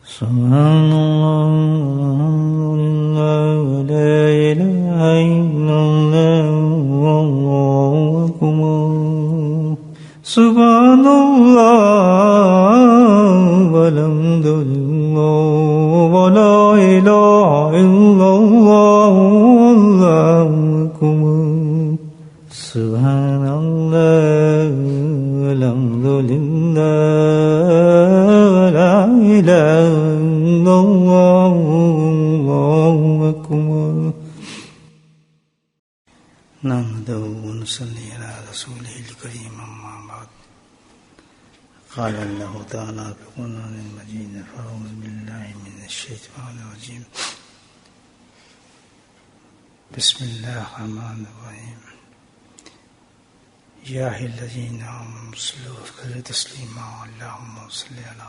سبحان اللہ لا الہ الا اللہ واللہ اکبر سبحان اللہ والحمد للہ ولا الہ الا اللہ واللہ اکبر سبحان اللہ والحمد للہ ولا الہ الا اللہ واللہ اکبر نحمده ونصلي على رسوله الكريم أما بعد قال الله تعالى في القرآن المجيد فأعوذ بالله من الشيطان الرجيم بسم الله الرحمن الرحيم يا أيها الذين آمنوا صلوا عليه تسليما اللهم صل على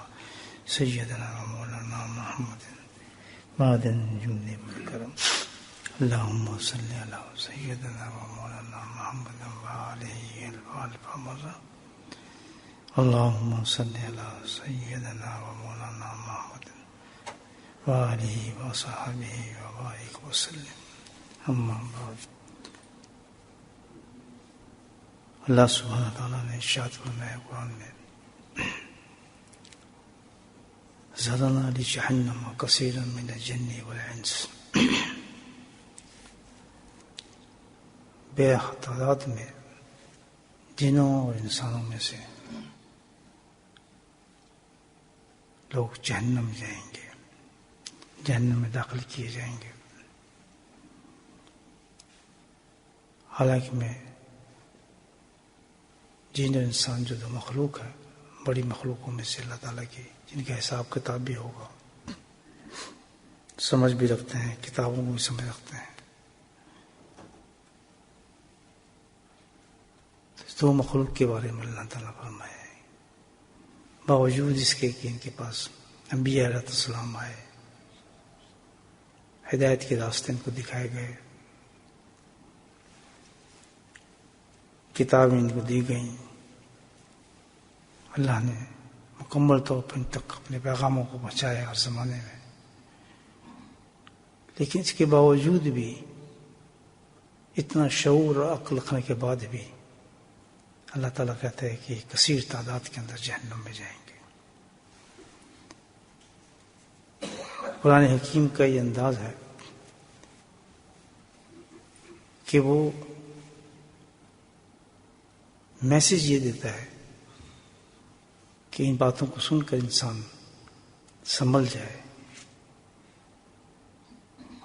سيدنا ومولانا محمد بعد الجود والكرم اللهم صل على سيدنا ومولانا محمد وآله الألف مرة اللهم صل على سيدنا ومولانا محمد وآله وصحبه وبارك وسلم اما بعد اللہ سبحانہ تعالیٰ نے ارشاد فرمایا قرآن میں ذرنا لجہنم کثیرا من الجن والانس بے تعداد میں جنوں اور انسانوں میں سے لوگ جہنم جائیں گے، جہنم میں داخل کیے جائیں گے۔ حالانکہ میں جن اور انسان جو دو مخلوق ہے، بڑی مخلوقوں میں سے اللہ تعالیٰ کی، جن کا حساب کتاب بھی ہوگا، سمجھ بھی رکھتے ہیں، کتابوں کو بھی سمجھ رکھتے ہیں، دو مخلوق کے بارے میں اللہ تعالیٰ فرمایا ہے، باوجود اس کے کہ ان کے پاس انبیاء علیہ السلام آئے، ہدایت کے راستے ان کو دکھائے گئے، کتابیں ان کو دی گئیں، اللہ نے مکمل طور پر ان تک اپنے پیغاموں کو پہنچایا ہر زمانے میں، لیکن اس کے باوجود بھی اتنا شعور اور عقل رکھنے کے بعد بھی اللہ تعالیٰ کہتا ہے کہ کثیر تعداد کے اندر جہنم میں جائیں گے۔ قرآن حکیم کا یہ انداز ہے کہ وہ میسج یہ دیتا ہے کہ ان باتوں کو سن کر انسان سنبھل جائے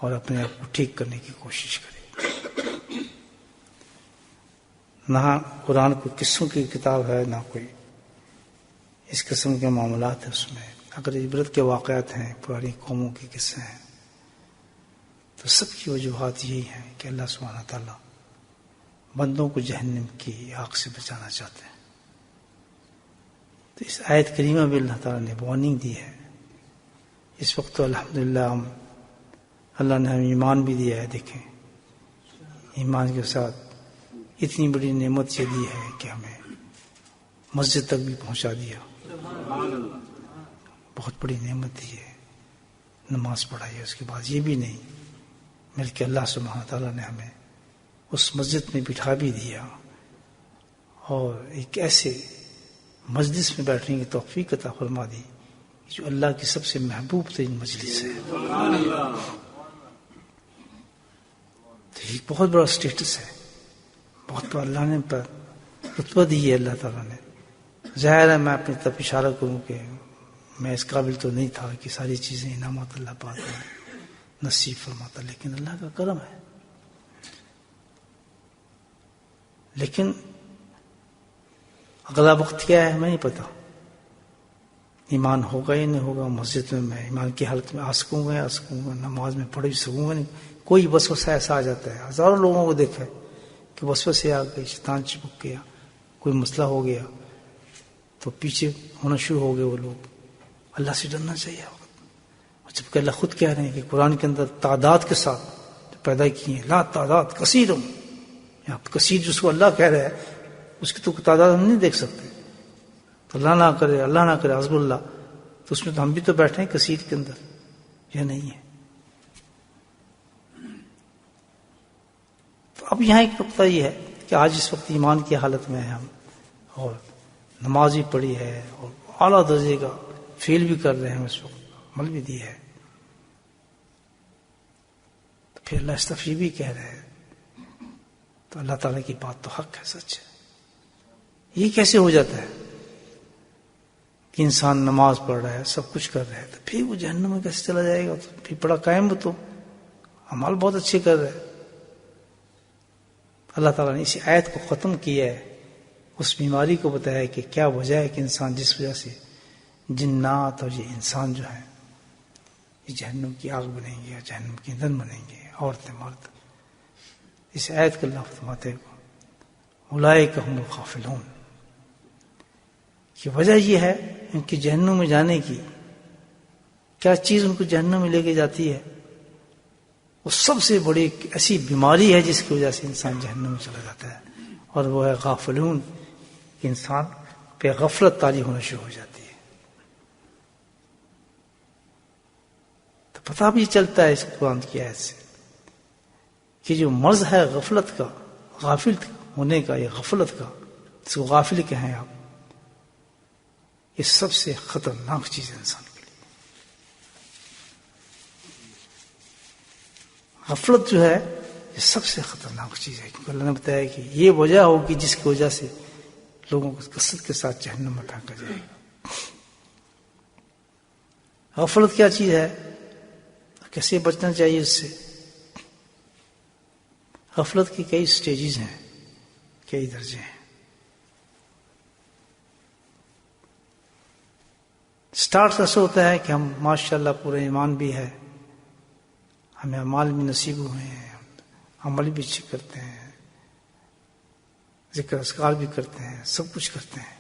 اور اپنے آپ کو ٹھیک کرنے کی کوشش کرے۔ نہ قرآن کوئی قصوں کی کتاب ہے، نہ کوئی اس قسم کے معاملات ہیں اس میں۔ اگر عبرت کے واقعات ہیں، پرانی قوموں کے قصے ہیں، تو سب کی وجوہات یہی ہیں کہ اللہ سبحانہ تعالیٰ بندوں کو جہنم کی آگ سے بچانا چاہتے ہیں۔ تو اس آیت کریمہ بھی اللہ تعالیٰ نے وارننگ دی ہے۔ اس وقت تو الحمدللہ اللہ نے ہمیں ایمان بھی دیا ہے۔ دیکھیں، ایمان کے ساتھ اتنی بڑی نعمت یہ دی ہے کہ ہمیں مسجد تک بھی پہنچا دیا، بہت بڑی نعمت دی ہے۔ نماز پڑھائی ہے، اس کے بعد یہ بھی نہیں بلکہ اللہ سبحانہ تعالیٰ نے ہمیں اس مسجد میں بٹھا بھی دیا اور ایک ایسے مجلس میں بیٹھنے کی توفیق عطا فرما دی جو اللہ کی سب سے محبوب ترین مجلس ہے۔ تو یہ بہت بڑا اسٹیٹس ہے، بہت بڑا اللہ نے رتبہ دی ہے اللہ تعالیٰ نے۔ ظاہر ہے میں اپنی طرف اشارہ کروں کہ میں اس قابل تو نہیں تھا کہ ساری چیزیں انعامات اللہ پاک نے نصیب فرماتا، لیکن اللہ کا کرم ہے۔ لیکن اگلا وقت کیا ہے ہمیں نہیں پتا، ایمان ہوگا یا نہیں ہوگا۔ مسجد میں ایمان کی حالت میں آ سکوں گا، نماز میں پڑھ بھی سکوں گا نہیں۔ کوئی وسوسہ ایسا آ جاتا ہے، ہزاروں لوگوں کو دیکھا ہے کہ وسوسے آ گئے، شیطان چپک گیا، کوئی مسئلہ ہو گیا تو پیچھے ہونا شروع ہو گئے وہ لوگ۔ اللہ سے ڈرنا چاہیے، جبکہ اللہ خود کہہ رہے ہیں کہ قرآن کے اندر تعداد کے ساتھ پیدا کی ہیں، لا تعداد کثیر، یہاں کثیر جس کو اللہ کہہ رہا ہے اس کی تو تعداد ہم نہیں دیکھ سکتے۔ تو اللہ نہ کرے حسب اللہ تو اس میں تو ہم بھی تو بیٹھے ہیں کثیر کے اندر، یہ نہیں ہے. تو اب یہاں ایک نقطہ یہ ہے کہ آج اس وقت ایمان کی حالت میں ہیں ہم، اور نماز بھی پڑھی ہے اور اعلیٰ درجے کا فیل بھی کر رہے ہیں، اس وقت عمل بھی دی ہے، تو پھر اللہ استفی بھی کہہ رہے ہیں. تو اللہ تعالیٰ کی بات تو حق ہے، سچ ہے. یہ کیسے ہو جاتا ہے کہ انسان نماز پڑھ رہا ہے، سب کچھ کر رہا ہے، تو پھر وہ جہنم میں کیسے چلا جائے گا؟ تو پھر بڑا قائم، تو عمل بہت اچھے کر رہے ہیں. اللہ تعالیٰ نے اسی آیت کو ختم کیا ہے، اس بیماری کو بتایا کہ کیا وجہ ہے کہ انسان جس وجہ سے جنات اور یہ انسان جو ہے یہ جہنم کی آگ بنیں گے یا جہنم کی ایندھن بنیں گے، عورتیں مرد. اس آیت کا اللہ فرماتے ہیں اولئک هم الغافلون، کہ وجہ یہ ہے ان کی جہنم میں جانے کی. کیا چیز ان کو جہنم میں لے کے جاتی ہے؟ وہ سب سے بڑی ایسی بیماری ہے جس کی وجہ سے انسان جہنم میں چلا جاتا ہے، اور وہ ہے غافلون، کہ انسان پہ غفلت طاری ہونا شروع ہو جاتی ہے. تو پتہ بھی چلتا ہے اس قرآن کی آیت سے کہ جو مرض ہے غفلت کا، غافل ہونے کا، یا غفلت کا، اس کو غافل کہیں آپ، یہ سب سے خطرناک چیز ہے انسان کے لیے. غفلت جو ہے یہ سب سے خطرناک چیز ہے، کیونکہ اللہ نے بتایا کہ یہ وجہ ہوگی جس کی وجہ سے لوگوں کو کثرت کے ساتھ جہنم میں پھینکا جائے گا. غفلت کیا چیز ہے، کیسے بچنا چاہیے اس سے؟ غفلت کی کئی سٹیجز ہیں، کئی درجے ہیں. سٹارٹ ایسا ہوتا ہے کہ ہم ماشاءاللہ پورے ایمان بھی ہے، ہمیں اعمال بھی نصیب ہوئے ہیں، عمل بھی اچھے کرتے ہیں، ذکر اذکار بھی کرتے ہیں، سب کچھ کرتے ہیں.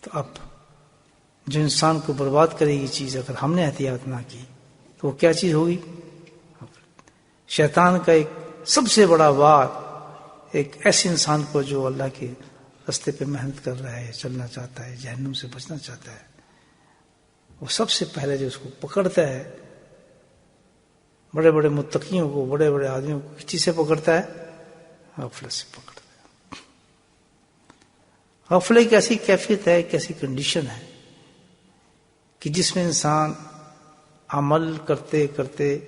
تو اب جو انسان کو برباد کرے گی چیز، اگر ہم نے احتیاط نہ کی تو وہ کیا چیز ہوگی؟ شیطان کا ایک سب سے بڑا وار ایک ایسے انسان کو جو اللہ کے راستے پہ محنت کر رہا ہے، چلنا چاہتا ہے، جہنم سے بچنا چاہتا ہے، وہ سب سے پہلے جو اس کو پکڑتا ہے، بڑے بڑے متقیوں کو، بڑے بڑے آدمیوں کو کس چیز سے پکڑتا ہے؟ غفلت سے پکڑتا ہے. غفلت ایک ایسی کیفیت ہے، ایک ایسی کنڈیشن ہے کہ جس میں انسان عمل کرتے کرتے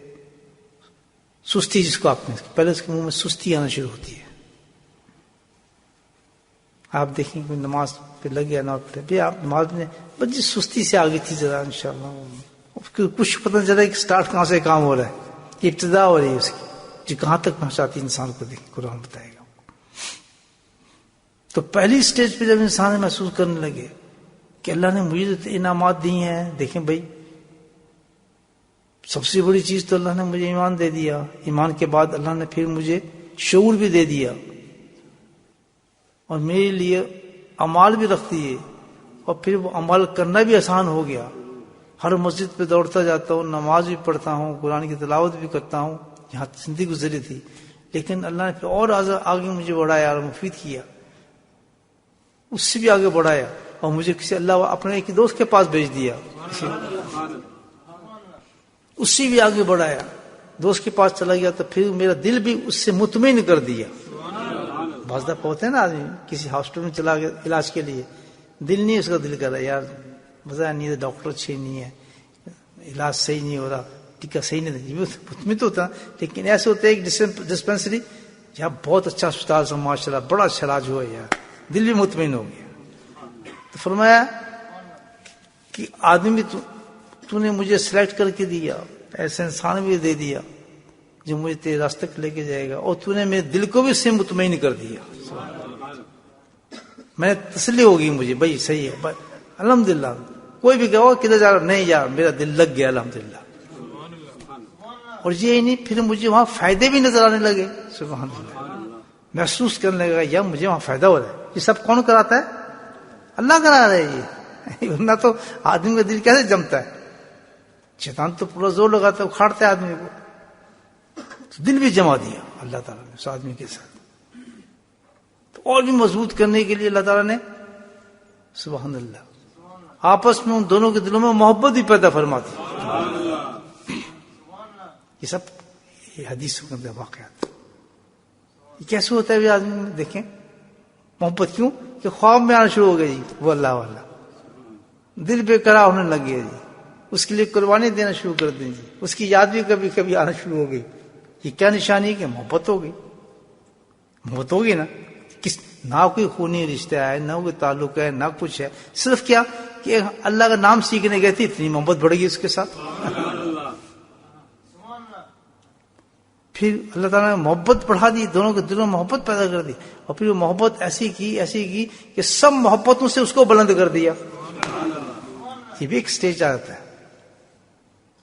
سستی، جس کو آپ نے پہلے اس کے منہ میں سستی آنا شروع ہوتی ہے. آپ دیکھیں کہ نماز پہ لگ گیا، نہ پڑھے بھی آپ نماز میں بس جس سستی سے آگے تھی ذرا انشاءاللہ کچھ پتہ نہیں چلا کہ سٹارٹ کہاں سے کام ہو رہا ہے، یہ ابتدا ہو رہی ہے اس کی، جو کہاں تک پہنچاتی انسان کو، دیکھیں قرآن بتائے گا. تو پہلی سٹیج پہ جب انسان محسوس کرنے لگے کہ اللہ نے مجھے انعامات دی ہیں، دیکھیں بھائی سب سے بڑی چیز تو اللہ نے مجھے ایمان دے دیا، ایمان کے بعد اللہ نے پھر مجھے شعور بھی دے دیا، اور میرے لیے اعمال بھی رکھ دیے، اور پھر وہ عمل کرنا بھی آسان ہو گیا. ہر مسجد پہ دوڑتا جاتا ہوں، نماز بھی پڑھتا ہوں، قرآن کی تلاوت بھی کرتا ہوں. یہاں زندگی گزری تھی، لیکن اللہ نے پھر اور آگے مجھے بڑھایا اور مفید کیا، اس سے بھی آگے بڑھایا، اور مجھے کسی اللہ اپنے ایک دوست کے پاس بھیج دیا، اس سے بھی آگے بڑھایا، دوست کے پاس چلا گیا تو پھر میرا دل بھی اس سے مطمئن کر دیا. بعض دفعہ ہوتے ہیں نا آدمی کسی ہاسپٹل میں چلا گیا علاج کے لیے، دل نہیں اس کا دل کر رہا یار مزہ نہیں ہے، ڈاکٹر اچھے نہیں ہے، علاج صحیح نہیں ہو رہا، ٹیکہ صحیح نہیں دے، مطمئن تو ہوتا. لیکن ایسے ہوتے ایک ڈسپینسری یار بہت اچھا اسپتال سے ماشاء اللہ بڑا اچھا علاج ہوا یار، دل بھی مطمئن ہو گیا. تو فرمایا کہ آدمی تو نے مجھے سلیکٹ کر کے دیا، ایسا انسان بھی دے دیا جو مجھے تیرے راستے تک لے کے جائے گا، اور تو نے میرے دل کو بھی اس سے مطمئن کر دیا. میں تسلی ہوگی مجھے بھائی صحیح ہے الحمدللہ. کوئی بھی کہو کدھر جا رہا، نہیں یار میرا دل لگ گیا الحمدللہ. اور یہ نہیں پھر مجھے وہاں فائدے بھی نظر آنے لگے، سبحان اللہ، محسوس کرنے لگا یا مجھے وہاں فائدہ ہو رہا ہے. یہ سب کون کراتا ہے؟ اللہ کرا رہا ہے. یہ ورنہ تو آدمی کا دل کیسے جمتا ہے؟ شیطان تو پورا زور لگاتا ہے، اکھاڑتا ہے آدمی کو. دل بھی جما دیا اللہ تعالیٰ نے اس آدمی کے ساتھ. تو اور بھی مضبوط کرنے کے لیے اللہ تعالیٰ نے سبحان اللہ آپس میں ان دونوں کے دلوں میں محبت بھی پیدا فرماتی. یہ سب یہ حدیثوں کے اندر واقعات. یہ کیسے ہوتا ہے بھی آدمی میں دیکھیں محبت کیوں کہ خواب میں آنا شروع ہو گیا جی وہ اللہ والا, دل بے قرار ہونے لگ گیا جی, اس کے لیے قربانی دینا شروع کر دیں جی, اس کی یاد بھی کبھی کبھی آنا شروع ہو گئی. یہ کیا نشانی ہے کہ محبت ہو گئی. محبت ہوگی نا, نہ کوئی خونی رشتہ ہے, نہ کوئی تعلق ہے, نہ کچھ ہے, صرف کیا کہ اللہ کا نام سیکھنے گئی تھی, اتنی محبت بڑھ گئی اس کے ساتھ. پھر اللہ تعالیٰ نے محبت بڑھا دی, دونوں کے دلوں میں محبت پیدا کر دی, اور پھر وہ محبت ایسی کی کہ سب محبتوں سے اس کو بلند کر دیا. یہ بھی ایک سٹیج آ جاتا ہے.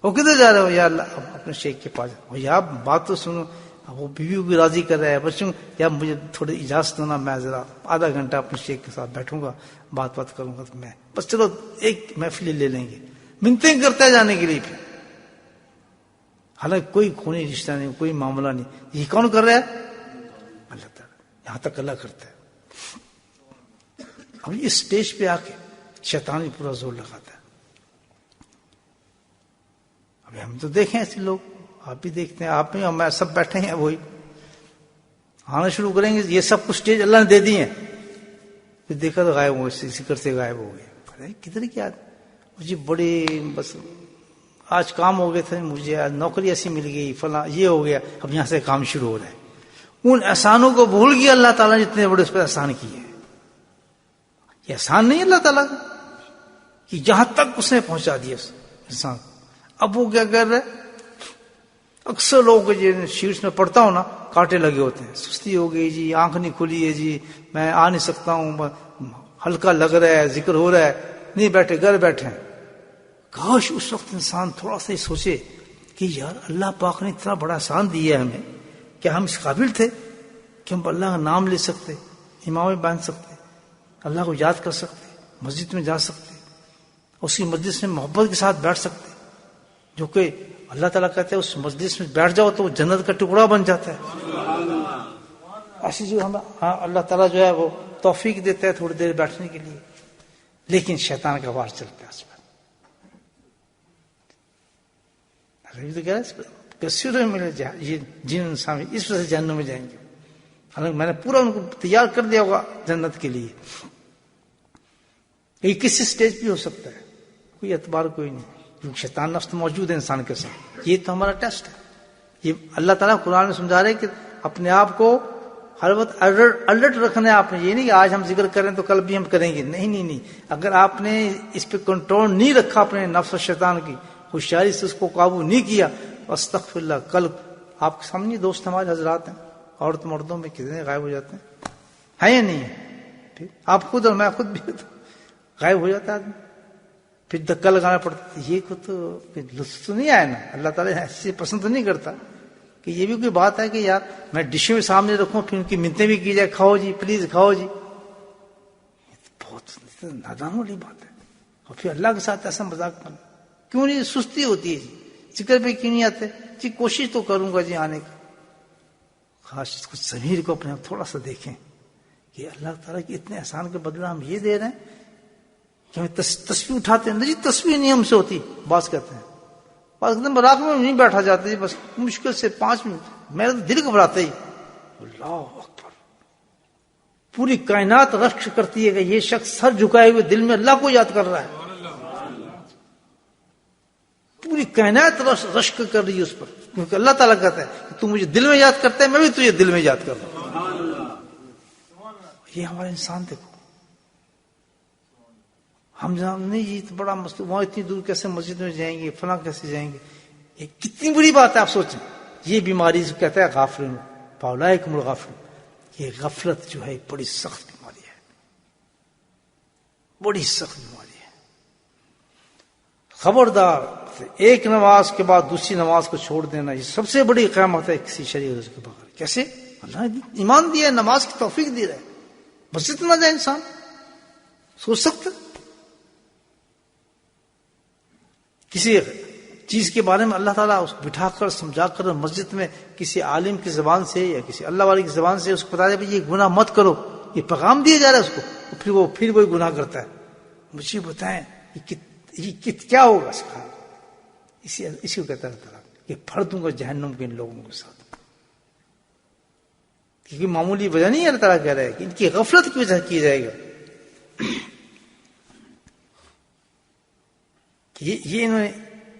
وہ کدھر جا رہے ہو؟ یا اللہ اپنے شیخ کے پاس. یا بات تو سنو, وہ بیوی کو بھی راضی کر رہا ہے, بچوں یا مجھے تھوڑی اجازت دینا, میں ذرا آدھا گھنٹہ اپنے شیخ کے ساتھ بیٹھوں گا, بات کروں گا, تو میں بس چلو ایک محفل لے لیں گے. منتیں کرتا ہے جانے کے لیے. پھر حالانکہ کوئی خونی رشتہ نہیں, کوئی معاملہ نہیں. یہ کون کر رہا ہے؟ اللہ تعالیٰ. یہاں تک اللہ کرتا ہے. اب اس اسٹیج پہ آ کے شیطان بھی پورا زور لگاتا ہے. ابھی ہم تو دیکھیں ایسے لوگ, آپ بھی دیکھتے ہیں, آپ میں اور میں سب بیٹھے ہیں, وہی آنا شروع کریں گے. یہ سب کچھ اسٹیج اللہ نے دے دی ہیں. پھر دیکھا تو غائب ہو, ذکر سے غائب ہو گئے. کدھر کیا مجھے بڑی بس آج کام ہو گئے تھے, مجھے آج نوکری ایسی مل گئی, فلاں یہ ہو گیا, اب یہاں سے کام شروع ہو رہا ہے. ان احسانوں کو بھول گیا اللہ تعالیٰ نے جتنے بڑے اس پہ احسان کیے. یہ احسان نہیں اللہ تعالیٰ کا کہ جہاں تک اس نے پہنچا دیا اس انسان. اب وہ کیا کر رہے, اکثر لوگوں کو جو شیٹس میں پڑھتا ہوں نا, کانٹے لگے ہوتے ہیں, سستی ہو گئی جی, آنکھ نہیں کھلی ہے جی, میں آ نہیں سکتا ہوں, ہلکا لگ رہا ہے, ذکر ہو رہا ہے, نہیں بیٹھے, گھر بیٹھے ہیں. کاش اس وقت انسان تھوڑا سا ہی سوچے کہ یار اللہ پاک نے اتنا بڑا احسان دیا ہے ہمیں, کیا ہم اس قابل تھے کہ ہم اللہ کا نام لے سکتے, امام باندھ سکتے, اللہ کو یاد کر سکتے, مسجد میں جا سکتے, اس کی مجلس میں محبت کے ساتھ بیٹھ سکتے, جو کہ اللہ تعالیٰ کہتے ہیں اس مجلس میں بیٹھ جاؤ تو وہ جنت کا ٹکڑا بن جاتا ہے. ایسی جو ہم اللہ تعالیٰ جو ہے وہ توفیق دیتا ہے تھوڑی دیر بیٹھنے کے لیے, لیکن شیطان کا وار چلتا ہے اس پر. تو کہہ رہے کسی میں ملے یہ جن انسان اس وجہ سے جہنم میں جائیں گے, حالانکہ میں نے پورا ان کو تیار کر دیا ہوگا جنت کے لیے. یہ کسی سٹیج پہ ہو سکتا ہے, کوئی اعتبار کوئی نہیں, کیونکہ شیطان نفس تو موجود ہے انسان کے ساتھ. یہ تو ہمارا ٹیسٹ ہے. یہ اللہ تعالیٰ قرآن میں سمجھا رہے کہ اپنے آپ کو ہر وقت الرٹ رکھنا ہے آپ نے. یہ نہیں کہ آج ہم ذکر کریں تو کل بھی ہم کریں گے, نہیں. اگر آپ نے اس پہ کنٹرول نہیں رکھا اپنے نفس و شیطان کی, ہوشیاری سے اس کو قابو نہیں کیا, استغفر اللہ, کل آپ کے سامنے دوست ہمارے حضرات ہیں, عورت مردوں میں کتنے غائب ہو جاتے ہیں یا نہیں ہے. پھر آپ خود اور میں خود بھی غائب ہو جاتا ہے آدمی, پھر دھکا لگانا پڑتا ہے. یہ کو تو لطف تو نہیں آیا نا, اللہ تعالیٰ ایسے پسند تو نہیں کرتا کہ یہ بھی کوئی بات ہے کہ یار میں ڈشوں میں سامنے رکھوں, پھر ان کی منتیں بھی کی جائے, کھاؤ جی پلیز کھاؤ جی. بہت نادان والی بات ہے. اور پھر اللہ کے ساتھ ایسا مذاق کرنا کیوں نہیں؟ سستی ہوتی ہے جی, ذکر پہ کیوں نہیں آتے جی؟ کوشش تو کروں گا جی آنے کی. خاص کچھ ضمیر کو اپنے تھوڑا سا دیکھیں کہ اللہ تعالیٰ کے اتنے احسان کے بدلہ ہم یہ دے رہے ہیں کہ ہمیں تسبیح اٹھاتے ہیں. جی تسبیح نہیں ہم سے ہوتی, بعض کہتے ہیں رات میں نہیں بیٹھا جاتا جی, بس مشکل سے 5 منٹ, میرا تو دل گھبراتا ہی. اللہ اکبر, پوری کائنات رشک کرتی ہے کہ یہ شخص سر جھکائے ہوئے دل میں اللہ کو یاد کر رہا ہے. پوری کائنات رشک کر رہی ہے اس پر, کیونکہ اللہ تعالیٰ کہتا ہے کہ تو مجھے دل میں یاد کرتا ہے, میں بھی تجھے دل میں یاد کر رہا ہوں. یہ ہمارے انسان دیکھو, ہم نہیں جی تو بڑا مستقبل, وہاں اتنی دور کیسے مسجد میں جائیں گے, فلاں کیسے جائیں گے. یہ کتنی بڑی بات ہے آپ سوچیں. یہ بیماری سے کہتا ہے غافلون فاولئک هم الغافلون. یہ غفلت جو ہے بڑی سخت بیماری ہے, بڑی سخت بیماری ہے. خبردار, ایک نماز کے بعد دوسری نماز کو چھوڑ دینا یہ سب سے بڑی قیامت ہے کسی شریعت کے بغیر. کیسے؟ اللہ نے ایمان دیا ہے, نماز کی توفیق دی رہا ہے, مسجد نہ جائے انسان, سوچ سکتا کسی چیز کے بارے میں اللہ تعالیٰ اس بٹھا کر سمجھا کر مسجد میں کسی عالم کی زبان سے یا کسی اللہ والے کی زبان سے اس کو بتا دے بھائی یہ گناہ مت کرو, یہ پیغام دیا جا رہا ہے اس کو, پھر وہی گناہ کرتا ہے. مجھے بتائیں یہ کیا ہوگا سکھا، اسی کو کہتا ہے تعالیٰ کہ پھڑ دوں گا جہنم کے ان لوگوں کے ساتھ. کیونکہ معمولی وجہ نہیں اللہ تعالیٰ کہہ رہا ہے کہ ان کی غفلت کی وجہ کی جائے گا. یہ انہوں نے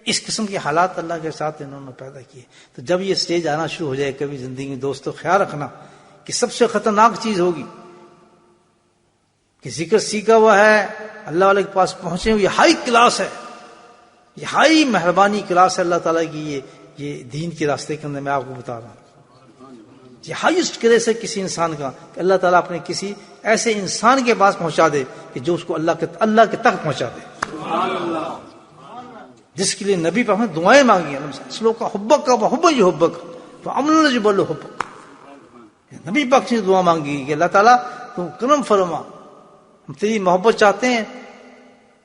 اس قسم کے حالات اللہ کے ساتھ انہوں نے پیدا کیے. تو جب یہ سٹیج آنا شروع ہو جائے کبھی زندگی میں دوستو، خیال رکھنا کہ سب سے خطرناک چیز ہوگی کہ ذکر سیکھا ہوا ہے، اللہ والے کے پاس پہنچے ہوئے، یہ ہائی کلاس ہے، یہ ہائی مہربانی کلاس ہے اللہ تعالیٰ کی. یہ دین کے راستے کے اندر میں آپ کو بتا رہا ہوں، یہ ہائیسٹ کریس ہے کسی انسان کا کہ اللہ تعالیٰ اپنے کسی ایسے انسان کے پاس پہنچا دے کہ جو اس کو اللہ کے تک پہنچا دے. جس کے لیے نبی پر ہمیں دعائیں مانگی ہیں، اسلو کا حبک کا حب یہ حبک تو عمل جو بولو حبک. نبی پاک سے دعا مانگی کہ اللہ تعالیٰ تو کرم فرما، ہم تیری محبت چاہتے ہیں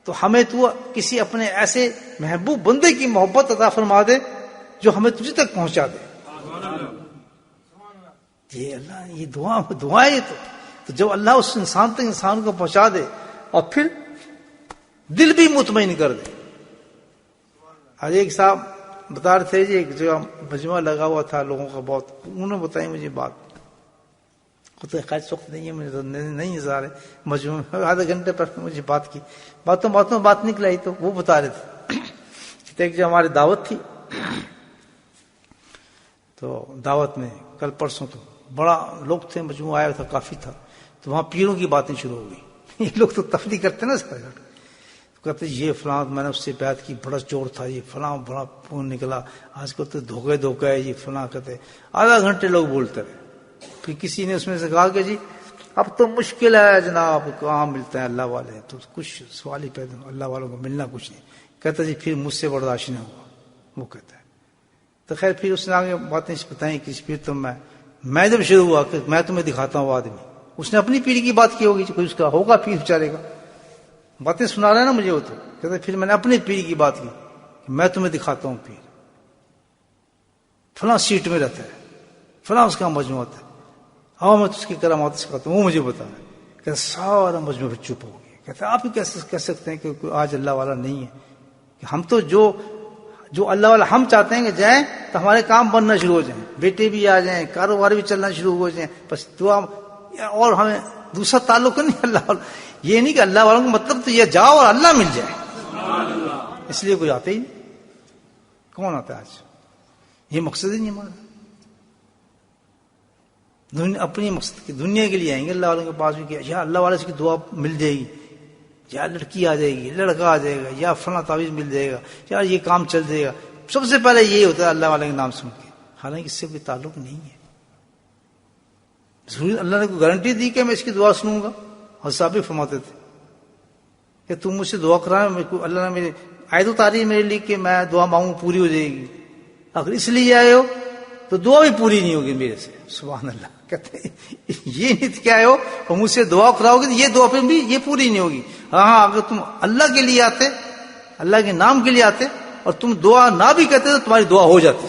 تو ہمیں تو کسی اپنے ایسے محبوب بندے کی محبت عطا فرما دے جو ہمیں تجھے تک پہنچا دے. یہ اللہ یہ دعا ہے. تو جب اللہ اس انسان تک انسان کو پہنچا دے اور پھر دل بھی مطمئن کر دے. آج ایک صاحب بتا رہے تھے جی، ایک جو مجمع لگا ہوا تھا لوگوں کا بہت، انہوں نے بتائی مجھے بات، خود خیر وقت نہیں ہے مجھے نہیں نظر ہے، مجموعے میں آدھے گھنٹے پر مجھے بات کی، باتوں میں بات نکل آئی. تو وہ بتا رہے تھے کہ جو ہماری دعوت تھی، تو دعوت میں کل پرسوں تو بڑا لوگ تھے، مجموعہ آیا تھا کافی تھا، تو وہاں پیروں کی باتیں شروع ہو گئی. یہ لوگ تو تفریح کرتے نا سارے، کہتے یہ فلاں میں نے اس سے بیعت کی، بڑا چور تھا یہ، فلاں بڑا پون نکلا، آج کل تو دھوکہ ہے یہ فلاں. کہتے آدھا گھنٹے لوگ بولتے رہے. پھر کسی نے اس میں سے کہا کہ جی اب تو مشکل ہے جناب، کہاں ملتے ہیں اللہ والے، تو کچھ سوال ہی پیدا، اللہ والوں کو ملنا کچھ نہیں. کہتا جی پھر مجھ سے برداشت نہیں ہوا، وہ کہتا ہے. تو خیر پھر اس نے آگے باتیں بتائیں کہ پھر تو میں جب شروع ہوا کہ میں تمہیں دکھاتا ہوں وہ آدمی، اس نے اپنی پیڑھی کی بات کی ہوگی، کوئی اس کا ہوگا پیر بیچارے کا، باتیں سنا رہا ہے نا مجھے وہ. تو کہتے پھر میں نے اپنی پیڑھی کی بات کی کہ میں تمہیں دکھاتا ہوں پیر فلاں سیٹ میں رہتا ہے، فلاں اس کا مجموعہ ہے، ہاں میں تو اس کی کرامات سکھاتا ہوں، وہ مجھے بتا رہا ہے. کہتے سارا مجموعہ پھر چپ ہو گیا. کہتے آپ ہی کیسے کہہ سکتے ہیں کہ کوئی آج اللہ والا نہیں ہے؟ کہ ہم تو جو اللہ والا ہم چاہتے ہیں کہ جائیں تو ہمارے کام بننا شروع ہو جائیں، بیٹے بھی آ جائیں، کاروبار بھی چلنا شروع ہو جائیں، بس دعا، اور ہمیں دوسرا تعلق نہیں اللہ والا. یہ نہیں کہ اللہ والوں کا مطلب تو یہ جاؤ اور اللہ مل جائے، اس لیے کوئی آتے ہی نہیں. کون آتا ہے آج؟ یہ مقصد ہی نہیں ہمارا. اپنی مقصد کی دنیا کے لیے آئیں گے اللہ والوں کے پاس بھی کہ یا اللہ والے سے کی دعا مل جائے گی، یا لڑکی آ جائے گی، لڑکا آ جائے گا، یا فلاں تعویذ مل جائے گا، یا یہ کام چل جائے گا. سب سے پہلے یہی ہوتا ہے اللہ والے کے نام سن کے، حالانکہ اس سے کوئی تعلق نہیں ہے. ضرور اللہ نے کوئی گارنٹی دی کہ میں اس کی دعا سنوں گا؟ اور صاحب فرماتے تھے کہ تم مجھ سے دعا کرا، اللہ نے میرے آیت اتاری میرے لیے کہ میں دعا مانگوں پوری ہو جائے گی. اگر اس لیے آئے ہو تو دعا بھی پوری نہیں ہوگی میرے سے. سبحان اللہ. کہتے یہ نہیں کہ آئے ہو اور مجھ سے دعا کراؤ گے تو یہ دعا پھر بھی یہ پوری نہیں ہوگی. ہاں اگر تم اللہ کے لیے آتے، اللہ کے نام کے لیے آتے اور تم دعا نہ بھی کہتے تو تمہاری دعا ہو جاتی.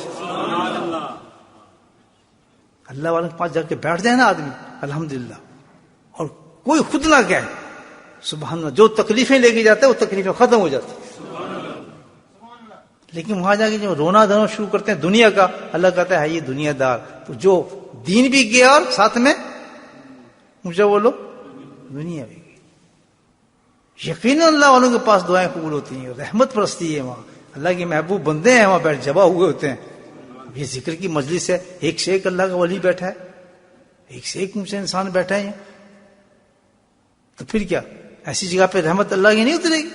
اللہ والوں کے پاس جا کے بیٹھ جائے نا آدمی الحمدللہ، اور کوئی خود نہ کہے سبحان اللہ، جو تکلیفیں لے کے جاتے ہیں وہ تکلیفیں ختم ہو جاتی. لیکن وہاں جا کے جو رونا دھونا شروع کرتے ہیں دنیا کا، اللہ کہتا ہے یہ دنیا دار. تو جو دین بھی گیا اور ساتھ میں مجھے بولو دنیا بھی گئی. یقیناً اللہ والوں کے پاس دعائیں قبول ہوتی ہیں، رحمت پرستی ہے وہاں، اللہ کے محبوب بندے ہیں وہاں بیٹھ جمع ہوئے ہوتے ہیں. یہ ذکر کی مجلس ہے، ایک سے ایک اللہ کا ولی بیٹھا ہے، ایک سے ایک مجھ سے انسان بیٹھا ہے. تو پھر کیا ایسی جگہ پہ رحمت اللہ کی نہیں اترے گی؟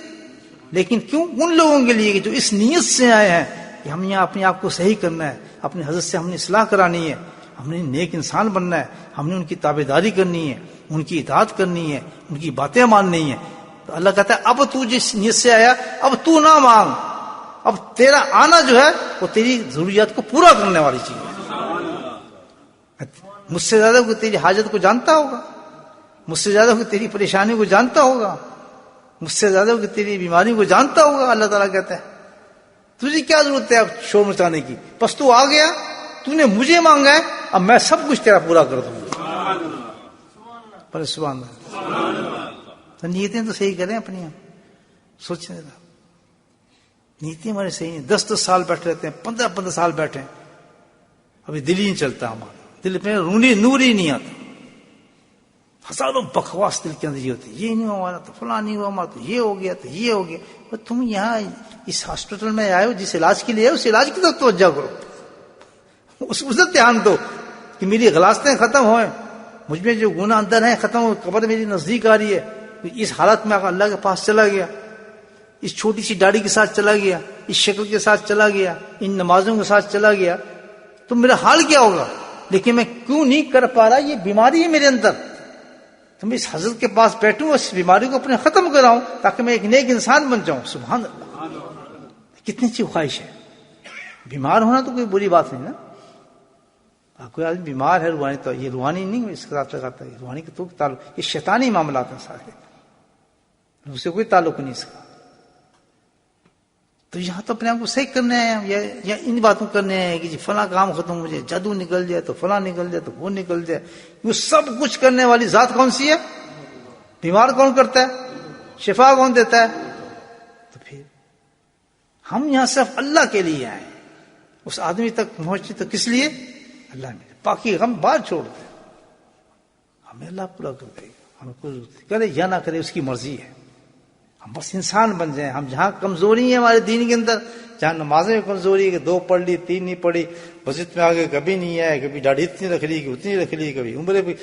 لیکن کیوں؟ ان لوگوں کے لیے کہ جو اس نیت سے آئے ہیں کہ ہم یہاں اپنے آپ کو صحیح کرنا ہے، اپنے حضرت سے ہم نے اصلاح کرانی ہے، ہم نے نیک انسان بننا ہے، ہم نے ان کی تابعداری کرنی ہے، ان کی اطاعت کرنی ہے، ان کی باتیں ماننی ہے. تو اللہ کہتا ہے اب تو جس نیت سے آیا اب تو نہ مانگ، اب تیرا آنا جو ہے وہ تیری ضروریات کو پورا کرنے والی چیز ہے. مجھ سے زیادہ کوئی تیری حاجت کو جانتا ہوگا، مجھ سے زیادہ کوئی تیری پریشانی کو جانتا ہوگا، مجھ سے زیادہ کوئی تیری بیماری کو جانتا ہوگا. اللہ تعالیٰ کہتا ہے تجھے کیا ضرورت ہے اب شور مچانے کی؟ بس تو آ گیا، تو نے مجھے مانگا ہے، اب میں سب کچھ تیرا پورا کر دوں گا. پر سبحان اللہ. تو نیتیں تو صحیح کریں اپنی. سوچنے کا نیتی ہماری صحیح ہے. 10 سال بیٹھے رہتے ہیں, 15 سال بیٹھے ہیں, ابھی دل ہی نہیں چلتا ہمارا, دل میں نور ہی نہیں آتا. ہزاروں بکواس دل کے اندر یہ ہوتی ہے, یہ نہیں ہوا ہمارا تو فلاں نہیں ہوا ہمارا تو یہ ہو گیا تو یہ ہو گیا. تم یہاں اس ہاسپٹل میں آئے ہو, جس علاج کے لیے آئے اس علاج کی طرف توجہ کرو, اس پر دھیان دو کہ میری غلاستیں ختم ہوئیں, مجھ میں جو گناہ اندر ہیں ختم ہو, قبر میری نزدیک آ رہی ہے. اس حالت میں اللہ کے پاس چلا گیا, اس چھوٹی سی داڑھی کے ساتھ چلا گیا, اس شکل کے ساتھ چلا گیا, ان نمازوں کے ساتھ چلا گیا, تو میرا حال کیا ہوگا؟ لیکن میں کیوں نہیں کر پا رہا؟ یہ بیماری ہے میرے اندر. تو میں اس حضرت کے پاس بیٹھوں, اس بیماری کو اپنے ختم کراؤں تاکہ میں ایک نیک انسان بن جاؤں. سبحان اللہ, کتنی اچھی خواہش ہے. بیمار ہونا تو کوئی بری بات نہیں نا. کوئی آدمی بیمار ہے روحانی, تو یہ روحانی نہیں اس کے ساتھ لگاتا ہے, روحانی کے تو تعلق, یہ شیطانی معاملات ہیں سارے, اس سے کوئی تعلق نہیں اس کا. تو یہاں تو اپنے آپ کو صحیح کرنے ہیں, یا ان باتوں کرنے ہیں کہ جی فلاں کام ختم ہو جائے, جادو نکل جائے تو فلاں نکل جائے تو وہ نکل جائے. وہ سب کچھ کرنے والی ذات کون سی ہے؟ بیمار کون کرتا ہے؟ شفا کون دیتا ہے؟ تو پھر ہم یہاں صرف اللہ کے لیے آئے, اس آدمی تک پہنچے تو کس لیے؟ اللہ میں. باقی غم بعد چھوڑ دیں, ہمیں اللہ پورا کر دے گا. ہمیں کوئی کرے یا نہ کرے اس کی مرضی ہے, ہم بس انسان بن جائیں. ہم جہاں کمزوری ہے ہمارے دین کے اندر, جہاں نمازیں میں کمزوری ہے کہ 2 پڑھ لی 3 نہیں پڑھی, مسجد میں آگے کبھی نہیں آئے, کبھی داڑھی اتنی رکھ لی کہ اتنی رکھ لی, کبھی عمریں بھی,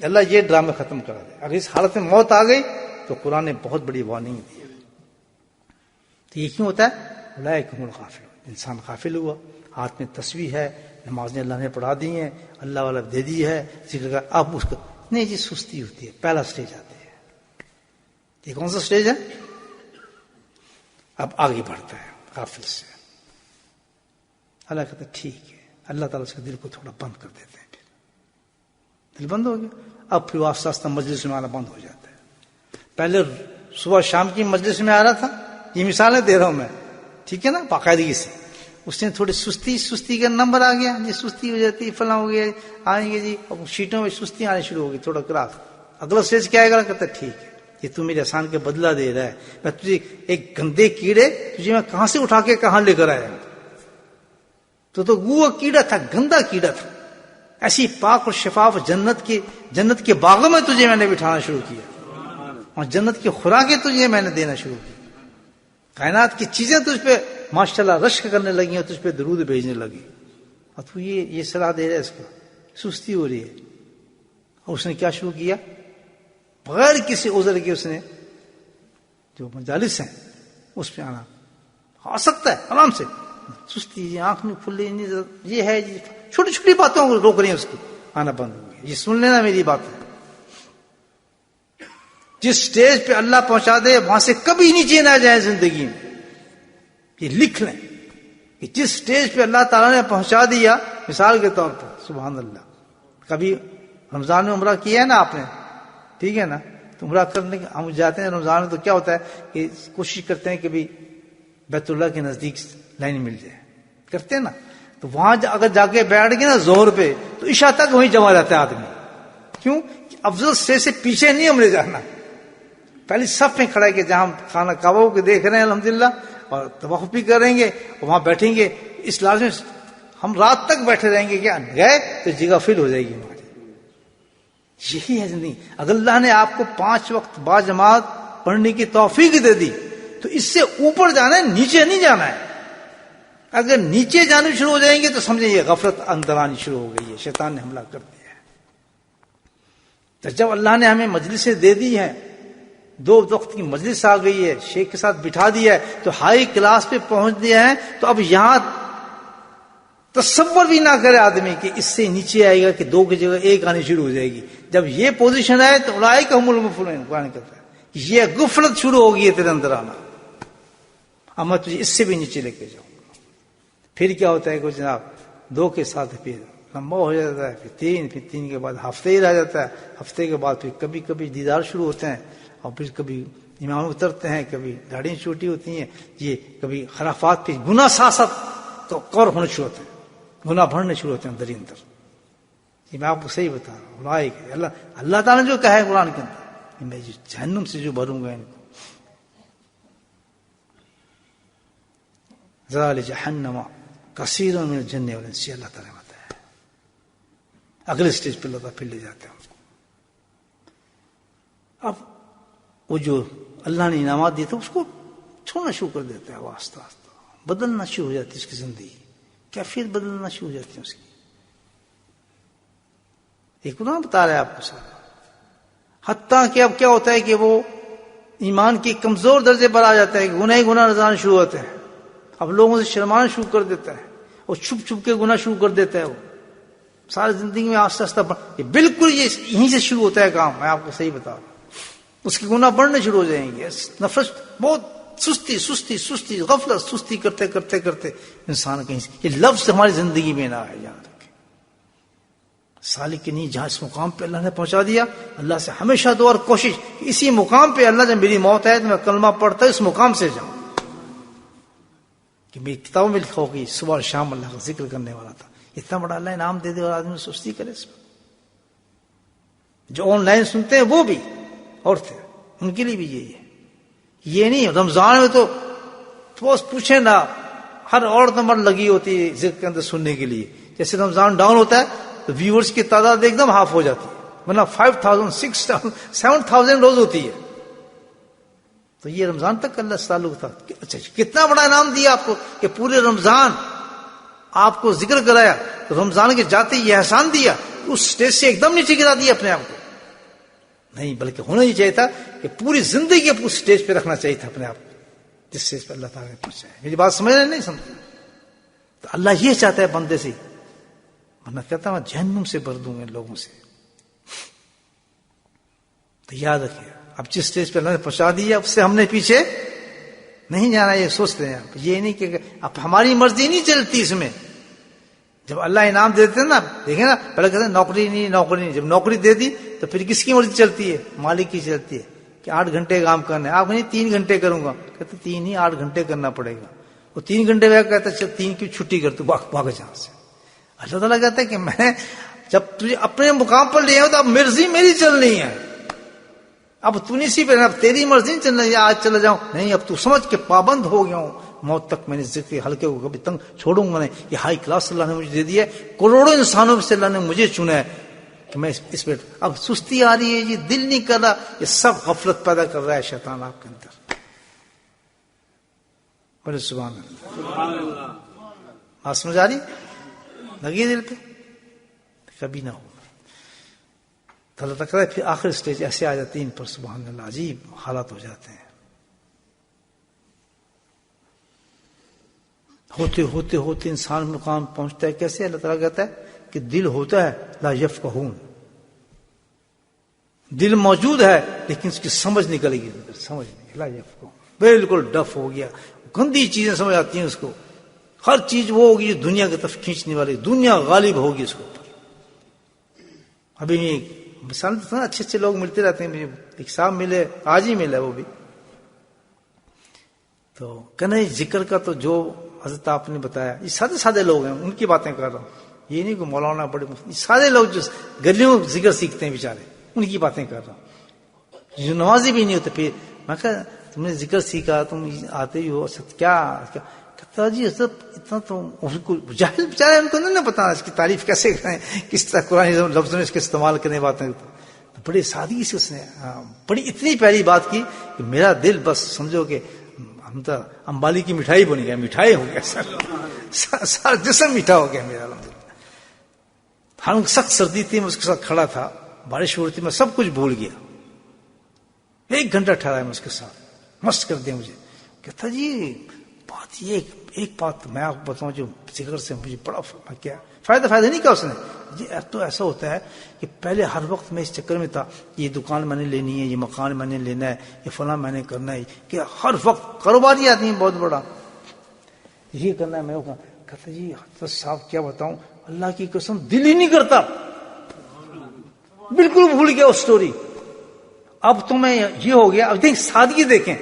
اللہ یہ ڈرامے ختم کرا دے. اگر اس حالت میں موت آ گئی تو قرآن نے بہت بڑی وارننگ دی ہے. تو یہ کیوں ہوتا ہے؟ اولئک هم الغافلون, انسان غافل ہوا, ہاتھ میں تسبیح ہے, نمازیں اللہ نے پڑھا دی ہیں, اللہ والا دے دی ہے, ذکر کا, اب اس کو نہیں جی سستی ہوتی ہے. پہلا سٹیج آتی ہے. یہ کون سا سٹیج ہے؟ اب آگے بڑھتا ہے غافل سے. اللہ کہتا ہے ٹھیک ہے, اللہ تعالیٰ اس کے دل کو تھوڑا بند کر دیتے ہیں. پھر دل بند ہو گیا, اب پھر آہستہ آہستہ مجلس میں آنا بند ہو جاتا ہے. پہلے صبح شام کی مجلس میں آ رہا تھا, یہ مثالیں دے رہا ہوں میں, ٹھیک ہے نا, باقاعدگی سے. اس نے تھوڑی سستی کا نمبر آ گیا, جی سستی ہو جاتی ہے, فلاں ہو گیا, آئیں گے جی, اب شیٹوں میں سستی آنی شروع ہوگی, تھوڑا کراس. اگلا سٹیج کیا آئے گا؟ کہتا ہے ٹھیک ہے, یہ تو میرے احسان کے بدلہ دے رہا ہے, میں تجھے ایک گندے کیڑے تجھے میں کہاں سے اٹھا کے کہاں لے کر آیا. تو وہ کیڑا تھا, گندا کیڑا تھا. ایسی پاک اور شفاف جنت کے باغوں میں تجھے میں نے بٹھانا شروع کیا, اور جنت کی خوراکیں تجھے میں نے دینا شروع کی. کائنات کی چیزیں تجھ پہ ماشاءاللہ رشک کرنے لگی اور تجھ پہ درود بھیجنے لگی, اور تو یہ صلاح دے رہا ہے, اس کو سستی ہو رہی ہے. اور اس نے کیا شروع کیا؟ بغیر کسی عذر کے اس نے جو مجالس ہیں اس پہ آنا آ سکتا ہے آرام سے. سستی, آنکھ نہیں کھل رہی, یہ ہے جی, چھوٹی چھوٹی باتوں کو روک رہی ہیں, اس کی آنا بند ہو گیا. یہ سن لینا میری بات ہے. جس سٹیج پہ اللہ پہنچا دے وہاں سے کبھی نیچے نہ جائیں زندگی میں. یہ لکھ لیں کہ جس سٹیج پہ اللہ تعالیٰ نے پہنچا دیا, مثال کے طور پر سبحان اللہ, کبھی رمضان میں عمرہ کیا ہے نا آپ نے, ٹھیک ہے نا, تو عمرہ کرنے ہم جاتے ہیں رمضان میں, تو کیا ہوتا ہے کہ کوشش کرتے ہیں کہ بھی بیت اللہ کے نزدیک لائن مل جائے, کرتے ہیں نا. تو وہاں اگر جا کے بیٹھ گئے نا زہر پہ, تو عشاء تک وہیں جمع رہتا ہے آدمی. کیوں؟ افضل سے پیچھے نہیں ہم نے جانا, پہلی صف میں کھڑا ہے کہ جہاں ہم خانہ کعبہ کو دیکھ رہے ہیں الحمدللہ, اور طواف بھی کریں گے, وہاں بیٹھیں گے. اس لحاظ میں ہم رات تک بیٹھے رہیں گے, کیا گئے تو جگہ فل ہو جائے گی ہماری. یہی ہے زندگی. اگر اللہ نے آپ کو 5 وقت با جماعت پڑھنے کی توفیق دے دی, تو اس سے اوپر جانا ہے, نیچے نہیں جانا ہے. اگر نیچے جانے شروع ہو جائیں گے تو سمجھیں یہ غفلت اندر آنی شروع ہو گئی ہے, شیطان نے حملہ کر دیا ہے. تو جب اللہ نے ہمیں مجلسیں دے دی ہیں, 2 وقت کی مجلس آ گئی ہے, شیخ کے ساتھ بٹھا دیا ہے, تو ہائی کلاس پہ پہنچ دیا ہے, تو اب یہاں تصور بھی نہ کرے آدمی کہ اس سے نیچے آئے گا کہ 2 کی جگہ 1 آنی شروع ہو جائے گی. جب یہ پوزیشن آئے تو اولئک هم الغافلون, قرآن کہتا ہے کہ یہ غفلت شروع ہوگی ہے تیرے اندر آنا, اب میں تجھے اس سے بھی نیچے لے کے جاؤں. پھر کیا ہوتا ہے کہ جناب 2 کے ساتھ پھر لمبا ہو جاتا ہے, پھر 3, پھر 3 کے بعد ہفتے ہی رہ جاتا ہے, ہفتے کے بعد پھر کبھی کبھی دیدار شروع ہوتے ہیں, اور پھر کبھی امام اترتے ہیں, کبھی داڑھیاں چھوٹی ہوتی ہیں, یہ کبھی خرافات, پھر گناہ ساست تو کور ہونے شروع ہوتے ہیں, گناہ بڑھنے شروع ہوتے ہیں اندر ہی اندر. یہ میں آپ کو صحیح بتا رہا ہوں. اللہ تعالیٰ نے جو کہا ہے قرآن کے اندر, میں جہنم سے جو بھروں گا ان کو, ذرال جہنم کثیر من الجن والانس، اللہ تعالیٰ بتایا. اگلے اسٹیج پہ اللہ تعالیٰ پھر لے جاتے ہیں. اب وہ جو اللہ نے انعامات دیے تھے اس کو چھوڑنا شروع کر دیتا ہے. آہستہ آہستہ بدلنا شروع ہو جاتی ہے اس کی زندگی، کیفیت بدلنا شروع ہو جاتی ہے اس کی. ایک قرآن بتا رہا ہے آپ کو سارا. حتیٰ کہ اب کیا ہوتا ہے کہ وہ ایمان کے کمزور درجے پر آ جاتا ہے کہ گناہ ہی گناہ نظر آنا شروع ہوتے ہیں. اب لوگوں سے شرمانا شروع کر دیتا ہے اور چھپ چھپ کے گناہ شروع کر دیتا ہے. وہ ساری زندگی میں آہستہ آہستہ بالکل یہیں سے شروع ہوتا ہے کام. میں آپ کو صحیح بتا رہا ہوں. اس کے گناہ بڑھنے شروع ہو جائیں گے. نفرت بہت سستی غفلت سستی کرتے کرتے کرتے انسان کہیں سے یہ لفظ ہماری زندگی میں نہ آئے. یاد رکھیں سالک کی نہیں، جہاں اس مقام پہ اللہ نے پہنچا دیا، اللہ سے ہمیشہ دعا اور کوشش اسی مقام پہ اللہ جب میری موت آئے تو میں کلمہ پڑھتا اس مقام سے جاؤں کہ میری کتابوں میں لکھا ہوگی صبح اور شام اللہ کا ذکر کرنے والا تھا. اتنا بڑا اللہ انعام دے دے اور آدمی سستی کرے اس پر. جو آن لائن سنتے ہیں وہ بھی اور تھے، ان کے لیے بھی یہی ہے. یہ نہیں رمضان میں تو بس پوچھیں نا، ہر عورت نمبر لگی ہوتی ہے ذکر کے اندر سننے کے لیے. جیسے رمضان ڈاؤن ہوتا ہے تو ویورز کی تعداد ایک دم ہاف ہو جاتی ہے، ورنہ 5000 6000 7000 روز ہوتی ہے. تو یہ رمضان تک اللہ سے تعلق تھا. اچھا کتنا بڑا انعام دیا آپ کو کہ پورے رمضان آپ کو ذکر کرایا. تو رمضان کے جاتے یہ احسان دیا، اس اسٹیج سے ایک دم نیچے گرا دیا اپنے آپ کو. نہیں، بلکہ ہونا ہی چاہیے تھا کہ پوری زندگی اس اسٹیج پہ رکھنا چاہیے تھا اپنے آپ کو جس اسٹیج پہ اللہ تعالیٰ نے پہنچایا. میری بات سمجھ رہے نہیں سمجھ؟ تو اللہ یہ چاہتا ہے بندے سے، ورنہ کہتا میں جہنم سے بھر دوں گا ان لوگوں سے. تو یاد رکھیے اب جس اسٹیج پہ اللہ نے پہنچا دیا اب سے ہم نے پیچھے نہیں جانا. یہ سوچتے ہیں آپ، یہ نہیں کہ اب ہماری مرضی نہیں چلتی اس میں. جب اللہ انعام دیتے ہیں نا، دیکھیں نا پہلے کہتے ہیں نوکری نہیں. جب نوکری دے دی تو پھر کس کی مرضی چلتی ہے؟ مالک کی چلتی ہے کہ 8 گھنٹے کام کرنا ہے. آپ نہیں 3 گھنٹے کروں گا، کہتے 3 ہی 8 گھنٹے کرنا پڑے گا. وہ 3 گھنٹے میں کہتا ہے چل 3 کی چھٹی کر تو بھاگ جہاں سے. اللہ تعالیٰ کہتا ہے کہ میں جب تجھے اپنے مقام پر لے آؤں تو اب مرضی میری چلنی ہے. اب تو نہیں سی پہ اب تیری مرضی نہیں چلنا ہے آج چلا جاؤں نہیں. اب تو سمجھ کے پابند ہو گیا ہوں. موت تک میں نے ذکر ہلکے کو کبھی تنگ چھوڑوں گا نہیں. یہ ہائی کلاس اللہ نے مجھے دے دیا ہے. کروڑوں انسانوں میں سے اللہ نے مجھے چنا ہے کہ میں اس پہ. اب سستی آ رہی ہے، یہ دل نہیں کر رہا، یہ سب غفلت پیدا کر رہا ہے شیطان آپ کے اندر. بولے سبحان اللہ. بات سمجھ آ رہی؟ لگی دل پہ؟ کبھی نہ ہو. اللہ تک پھر آخر اسٹیج ایسے آ جاتے ہیں ان پر سبحان اللہ عجیب حالات ہو جاتے ہیں. ہوتے ہوتے ہوتے انسان مقام پہنچتا ہے کیسے؟ اللہ تعالیٰ کہتا ہے کہ دل ہوتا ہے لا یفقہون، دل موجود ہے لیکن اس کی سمجھ نکل گئی، سمجھ نہیں. لا یفقہون بالکل ڈف ہو گیا، گندی چیزیں سمجھ آتی ہیں اس کو. ہر چیز وہ ہوگی جو دنیا کی طرف کھینچنے والی، دنیا غالب ہوگی اس کے اوپر. ابھی مثال اچھے اچھے لوگ ملتے رہتے ہیں. مجھے ایک صاحب ملے، آج ہی ملے وہ بھی، تو کہنا ذکر کا تو جو حضرت آپ نے بتایا، یہ سادے لوگ ہیں ان کی باتیں کر رہا ہوں. یہ نہیں کہ مولانا بڑے سارے لوگ جو گلیوں ذکر سیکھتے ہیں بیچارے ان کی باتیں کر رہا ہوں. جو نمازی بھی نہیں ہوتے. پھر میں کہا تم نے ذکر سیکھا، تم آتے ہی ہو، کیا کہتا جی حضرت اتنا تو جاہل بیچارے ان کو نہیں پتا اس کی تعریف کیسے کریں، کس طرح قرآن لفظوں میں اس کے استعمال کرنے باتیں. بڑی سادگی سے اس نے بڑی اتنی پیاری بات کی کہ میرا دل بس سمجھو کہ ہم تو امبالی کی مٹھائی بن گیا، مٹھائی ہو گیا، سارا جسم میٹھا ہو گیا میرا الحمدللہ. ہم سخت سردی تھی، میں اس کے ساتھ کھڑا تھا، بارش ہو رہی تھی، میں سب کچھ بھول گیا. 1 گھنٹہ ٹھہرا میں اس کے ساتھ، مست کر دیا مجھے. کہتا جی بات یہ ایک بات میں آپ کو بتاؤں جو ذکر سے مجھے بڑا کیا فائدہ نہیں کیا اس نے. جی تو ایسا ہوتا ہے کہ پہلے ہر وقت میں اس چکر میں تھا، یہ دکان میں نے لینی ہے، یہ مکان میں نے لینا ہے، یہ فلاں میں نے کرنا ہے، کہ ہر وقت کاروباری آدمی بہت بڑا یہ کرنا ہے. میں کہتا جی حضرت صاحب کیا بتاؤں، اللہ کی قسم دل ہی نہیں کرتا، بالکل بھول گیا اس سٹوری. اب تو میں یہ ہو گیا. اب دیکھ سادگی دیکھیں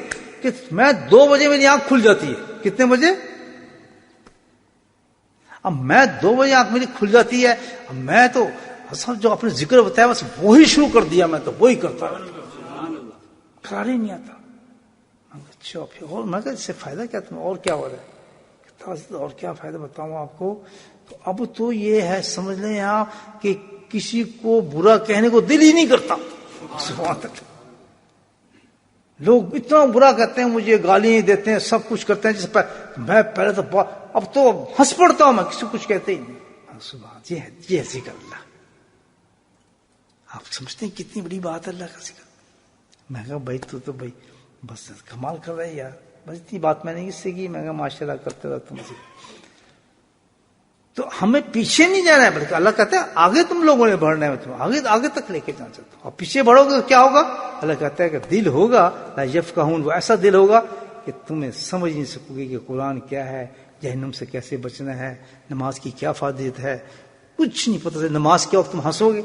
کہ میں 2 بجے میری آنکھ کھل جاتی ہے. کتنے بجے؟ اب میں 2 بجے آنکھ میری کھل جاتی ہے. اب میں تو جو اپنے ذکر بتایا بس وہی شروع کر دیا، میں تو وہی کرتا قرار ہی نہیں آتا. اچھا پھر اور میں کہا اس سے فائدہ کیا تمہیں، اور کیا ہو رہا ہے؟ اور کیا فائدہ بتاؤں آپ کو. تو اب تو یہ ہے سمجھ لیں آپ کہ کسی کو برا کہنے کو دل ہی نہیں کرتا. سبحان اللہ. لوگ اتنا برا کہتے ہیں مجھے, گالیاں دیتے ہیں, سب کچھ کرتے ہیں جس پر میں پہلے تو اب تو ہنس پڑتا ہوں, میں کسی کو کچھ کہتے ہی نہیں. سبحان, یہ ذکر اللہ. آپ سمجھتے ہیں کتنی بڑی بات ہے اللہ کا ذکر. میں کہا بھائی تو بھائی بس کمال کر رہے یار, بس اتنی بات میں نے کس سے کی. میں کہا ماشاءاللہ کرتے رہتا ہوں. تو ہمیں پیچھے نہیں جانا ہے, بلکہ اللہ کہتا ہے آگے تم لوگوں نے بڑھنا ہے, تم آگے تک لے کے جانا چاہتا ہوں. اور پیچھے بڑھو گے تو کیا ہوگا؟ اللہ کہتا ہے کہ دل ہوگا لا یفقہون, وہ ایسا دل ہوگا کہ تمہیں سمجھ نہیں سکو گے کہ قرآن کیا ہے, جہنم سے کیسے بچنا ہے, نماز کی کیا فضیلت ہے, کچھ نہیں پتہ. نماز کے وقت تم ہنسو گے,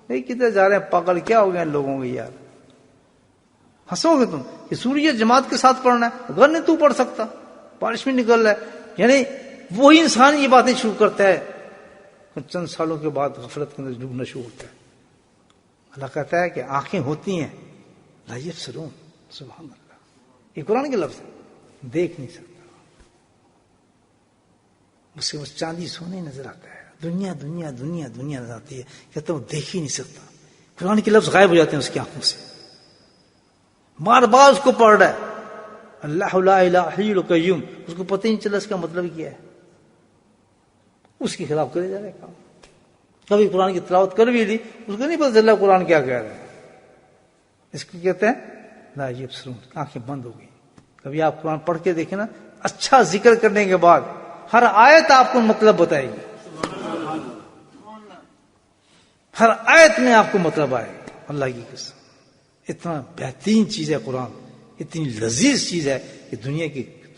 نہیں کدھر جا رہے ہیں پاگل, کیا ہو گیا ان لوگوں کے یار, ہنسو گے تم. یہ سورج جماعت کے ساتھ پڑھنا ہے, گھر نہیں تو پڑھ سکتا, بارش میں نکل رہا ہے. یعنی وہی انسان یہ باتیں شروع کرتا ہے, چند سالوں کے بعد غفلت کے اندر ڈوبنا شروع ہوتا ہے. اللہ کہتا ہے کہ آنکھیں ہوتی ہیں لا یبصرون. سبحان اللہ, یہ قرآن کے لفظ ہے, دیکھ نہیں سکتا. اس کے بس چاندی سونے نظر آتا ہے, دنیا دنیا دنیا دنیا نظر آتی ہے, کہتا وہ دیکھ ہی نہیں سکتا. قرآن کے لفظ غائب ہو جاتے ہیں اس کی آنکھوں سے. بار بار اس کو پڑھ رہا ہے اللہ لا الہ حی القیوم, اس کو پتہ ہی نہیں چلا اس کا مطلب کیا ہے. اس کے خلاف کرے جا رہے کام. کبھی قرآن کی تلاوت کر بھی لی, اس کو نہیں پتہ چلا قرآن کیا کہہ رہا ہے. اس کو کہتے ہیں لا یبصرون, آنکھیں بند ہو گئی. کبھی آپ قرآن پڑھ کے دیکھیں نا, اچھا ذکر کرنے کے بعد ہر آیت آپ کو مطلب بتائے گی, ہر آیت میں آپ کو مطلب آئے گا. اللہ کی قسم, اتنا بہترین چیز ہے قرآن, اتنی لذیذ چیز ہے کہ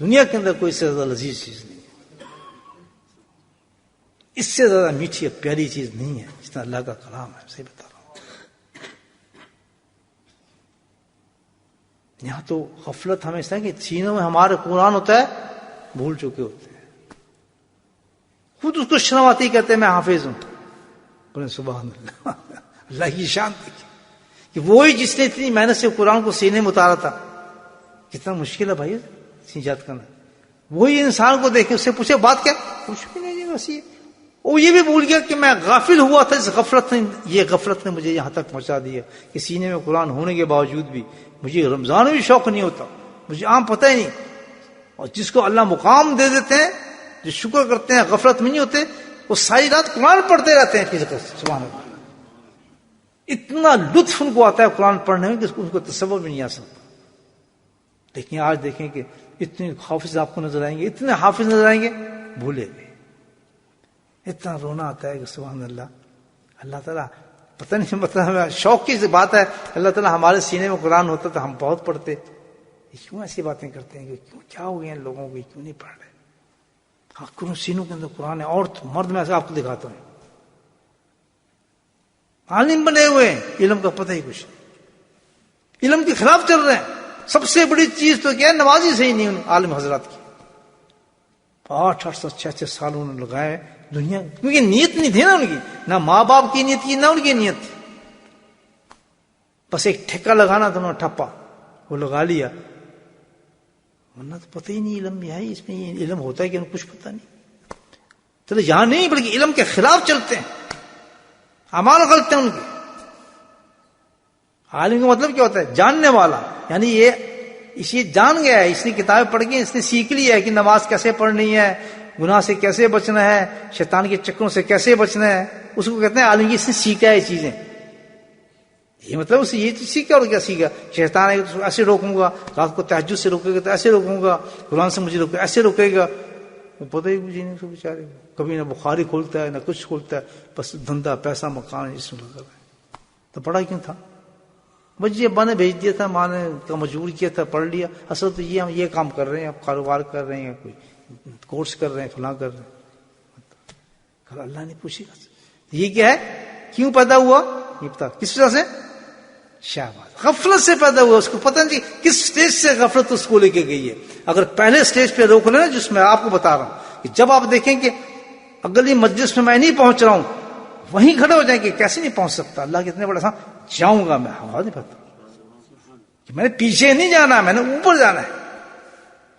دنیا کے اندر کوئی سے زیادہ لذیذ چیز نہیں ہے, اس سے زیادہ میٹھی اور پیاری چیز نہیں ہے جتنا اللہ کا کلام ہے. صحیح بتا رہا ہوں. یہاں تو غفلت ہمیں اس طرح کہ سینوں میں ہمارے قرآن ہوتا ہے, بھول چکے ہوتے ہیں. خود اس کو شرم آتی کہتے ہیں میں حافظ ہوں. بولے سبحان اللہ. اللہ کی شان دیکھیں کہ وہی جس نے اتنی محنت سے قرآن کو سینے میں اتارا تھا. کتنا مشکل ہے بھائی ایجاد کرنا. وہی انسان کو دیکھے, اس سے پوچھے بات کیا, کچھ بھی نہیں جی, بس وہ یہ بھی بھول گیا کہ میں غافل ہوا تھا. اس غفلت نے مجھے یہاں تک پہنچا دیا کہ سینے میں قرآن ہونے کے باوجود بھی مجھے رمضان میں بھی شوق نہیں ہوتا, مجھے عام پتہ ہی نہیں. اور جس کو اللہ مقام دے دیتے ہیں, جو شکر کرتے ہیں, غفلت میں نہیں ہوتے, وہ ساری رات قرآن پڑھتے رہتے ہیں. سبحان اللہ, اتنا لطف ان کو آتا ہے قرآن پڑھنے میں کہ ان کو تصور بھی نہیں آ سکتا. لیکن آج دیکھیں کہ اتنے حافظ آپ کو نظر آئیں گے, اتنے حافظ نظر آئیں گے, بھولے گئے. اتنا رونا آتا ہے کہ سبحان اللہ. اللہ تعالیٰ پتہ نہیں, مطلب شوق کی بات ہے, اللہ تعالیٰ ہمارے سینے میں قرآن ہوتا تو ہم بہت پڑھتے. کیوں ایسی باتیں کرتے ہیں, کہ کیا ہو گئے ان لوگوں کو, کیوں نہیں پڑھ رہے. ہاں سینوں کے اندر قرآن ہے. اور مرد میں ایسا آپ کو دکھاتا ہوں, عالم بنے ہوئے ہیں, علم کا پتہ ہی کچھ, علم کے خلاف چل رہے ہیں. سب سے بڑی چیز تو کیا ہے, نمازی صحیح نہیں ان عالم حضرات کی. 800-600 سال انہوں نے لگائے دنیا, کیونکہ نیت نہیں تھی نا ان کی, نہ ماں باپ کی نیت تھی نہ ان کی نیت تھی. بس ایک ٹھیکہ لگانا تھا, انہوں نے ٹھپا وہ لگا لیا, ورنہ تو پتہ ہی نہیں علم بھی ہے اس میں. یہ علم ہوتا ہے کہ انہیں کچھ پتہ نہیں. چلو یہاں نہیں, بلکہ علم کے خلاف چلتے ہیں, اعمال غلط ہیں ان کے. عالم کا مطلب کیا ہوتا ہے, جاننے والا. یعنی یہ جان گیا ہے, اس نے کتابیں پڑھ کے اس نے سیکھ لیا ہے کہ نماز کیسے پڑھنی ہے, گناہ سے کیسے بچنا ہے, شیطان کے چکروں سے کیسے بچنا ہے. اس کو کہتے ہیں عالم کی, اس نے سیکھا ہے یہ چیزیں. یہ مطلب اسے یہ سیکھا, اور کیا سیکھا. شیطان ہے تو ایسے روکوں گا, رات کو تہجد سے روکے گا تو ایسے روکوں گا, قرآن سے مجھے روکے ایسے روکے گا. وہ پتہ ہی مجھے نہیں, بیچارے کبھی نہ بخاری کھولتا ہے نہ کچھ کھولتا ہے, بس دھندا پیسہ مکان اس میں لگا ہے. تو پڑھا کیوں تھا, بس یہ ابا نے بھیج دیا تھا, ماں نے مجبور کیا تھا, پڑھ لیا. اصل تو یہ ہم یہ کام کر رہے ہیں, اب کاروبار کر رہے ہیں, کوئی کورس کر رہے ہیں, فلاں کر رہے ہیں. اللہ نے پوچھے گا یہ کیا ہے, کیوں پیدا ہوا, یہ پتا کس وجہ سے, شاباش, غفلت سے پیدا ہوا. اس کو پتہ نہیں کس سٹیج سے غفلت اس کو لے کے گئی ہے. اگر پہلے سٹیج پہ روک لینا, جس میں آپ کو بتا رہا ہوں, کہ جب آپ دیکھیں کہ اگلی مجلس میں نہیں پہنچ رہا ہوں, وہیں کھڑے ہو جائیں کہ کیسے نہیں پہنچ سکتا, اللہ کتنے بڑا سا جاؤں گا میں, ہوا نہیں پتا کہ میں نے پیچھے نہیں جانا, میں نے اوپر جانا ہے.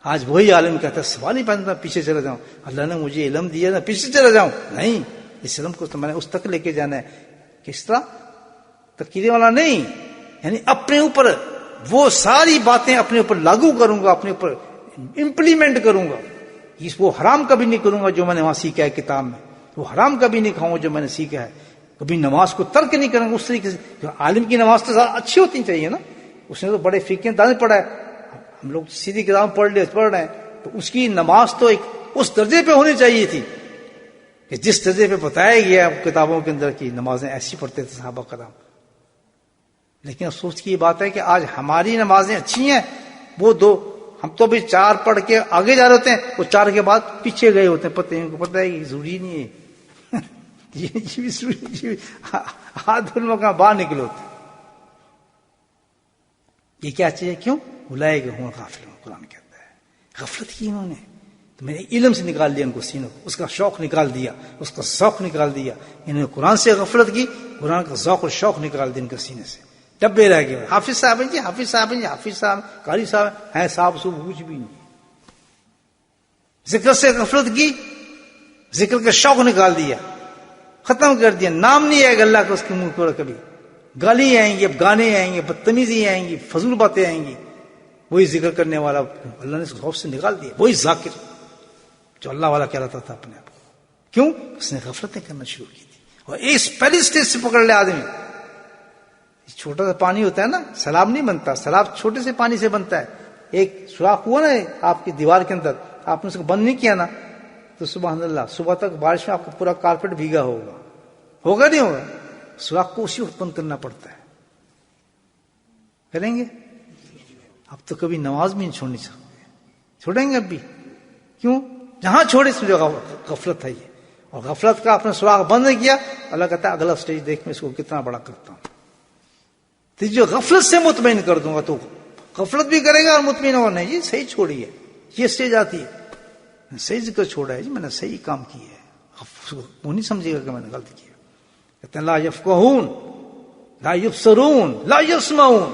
آج وہی عالم کہتا ہے سوال ہی پیدا پیچھے چلا جاؤں، اللہ نے مجھے علم دیا نا پیچھے چلا جاؤں، نہیں، اس علم کو تو میں نے اس تک لے کے جانا ہے. کس طرح؟ تقریر والا نہیں، یعنی اپنے اوپر وہ ساری باتیں اپنے اوپر لاگو کروں گا، اپنے اوپر امپلیمنٹ کروں گا. وہ حرام کبھی نہیں کروں گا جو میں نے وہاں سیکھا ہے کتاب میں، وہ حرام کبھی نہیں کھاؤں گا جو میں نے سیکھا ہے. کبھی نماز کو ترک نہیں کریں گے اس طریقے سے. عالم کی نماز تو زیادہ اچھی ہوتی چاہیے نا، اس نے تو بڑے فقہ دان پڑھا ہے. ہم لوگ سیدھی کتاب پڑھ رہے ہیں تو اس کی نماز تو ایک اس درجے پہ ہونی چاہیے تھی کہ جس درجے پہ بتایا گیا کتابوں کے اندر کی نمازیں ایسی پڑھتے تھے صحابہ کرام. لیکن افسوس کی یہ بات ہے کہ آج ہماری نمازیں اچھی ہیں، وہ دو ہم تو بھی 4 پڑھ کے آگے جا رہے ہوتے ہیں، وہ 4 کے بعد پیچھے گئے ہوتے ہیں. پتہ ہے کہ ضروری نہیں ہے یہ بھی ضروری، ہاتھ دھلوا کہاں باہر نکلے ہوتے. یہ کیا چاہیے؟ کیوں؟ بلائے گئے ہوں غافلوں، قرآن کہتا ہے غفلت کی انہوں نے. تو میں نے علم سے نکال دیا ان کو سینوں کو، اس کا شوق نکال دیا، اس کا ذوق نکال دیا. انہوں نے قرآن سے غفلت کی، قرآن کا ذوق اور شوق نکال دیا ان کے سینے سے. ڈبے رہ گئے، حافظ صاحب ہیں جی، حافظ صاحب ہیں جی، حافظ صاحب قاری صاحب ہیں صاحب سب کچھ بھی نہیں. ذکر سے غفلت کی، ذکر کا شوق نکال دیا، ختم کر دیا. نام نہیں آئے گا اللہ کا اس کے منہ پر کبھی. گالی آئیں گی، اب گانے آئیں گے، بدتمیزی آئیں گی، فضول باتیں آئیں گی. وہی ذکر کرنے والا اللہ نے خوف سے نکال دیا، وہی ذاکر جو اللہ والا کہلاتا تھا اپنے آپ کو. کیوں؟ اس نے غفلتیں کرنا شروع کی تھی. اور اس پہلی سٹیج سے پکڑ لے آدمی. چھوٹا سا پانی ہوتا ہے نا، سیلاب نہیں بنتا، سیلاب چھوٹے سے پانی سے بنتا ہے. ایک سوراخ ہوا نا آپ کی دیوار کے اندر، آپ نے اس کو بند نہیں کیا نا تو سبحان اللہ صبح تک بارش میں آپ کا پورا کارپیٹ بھیگا ہوگا نہیں ہوگا. سوراخ کو اسی وقت بند کرنا پڑتا ہے. کریں گے؟ اب تو کبھی نماز بھی نہیں چھوڑنی چاہیے. چھوڑیں گے اب بھی؟ کیوں؟ جہاں چھوڑے سمجھو غفلت ہے یہ. اور غفلت کا اپنا سوراخ بند نہیں کیا، اللہ کہتا ہے اگلا سٹیج دیکھ میں اس کو کتنا بڑا کرتا ہوں. تو جو غفلت سے مطمئن کر دوں گا تو غفلت بھی کرے گا اور مطمئن ہوگا نہیں جی صحیح چھوڑی ہے. یہ سٹیج آتی ہے، صحیح ذکر چھوڑا ہے جی، میں نے صحیح کام کیا ہے. وہ نہیں سمجھے گا کہ میں نے غلط کیا. کہتے ہیں لا یفقہون لا یبصرون لا یسمعون.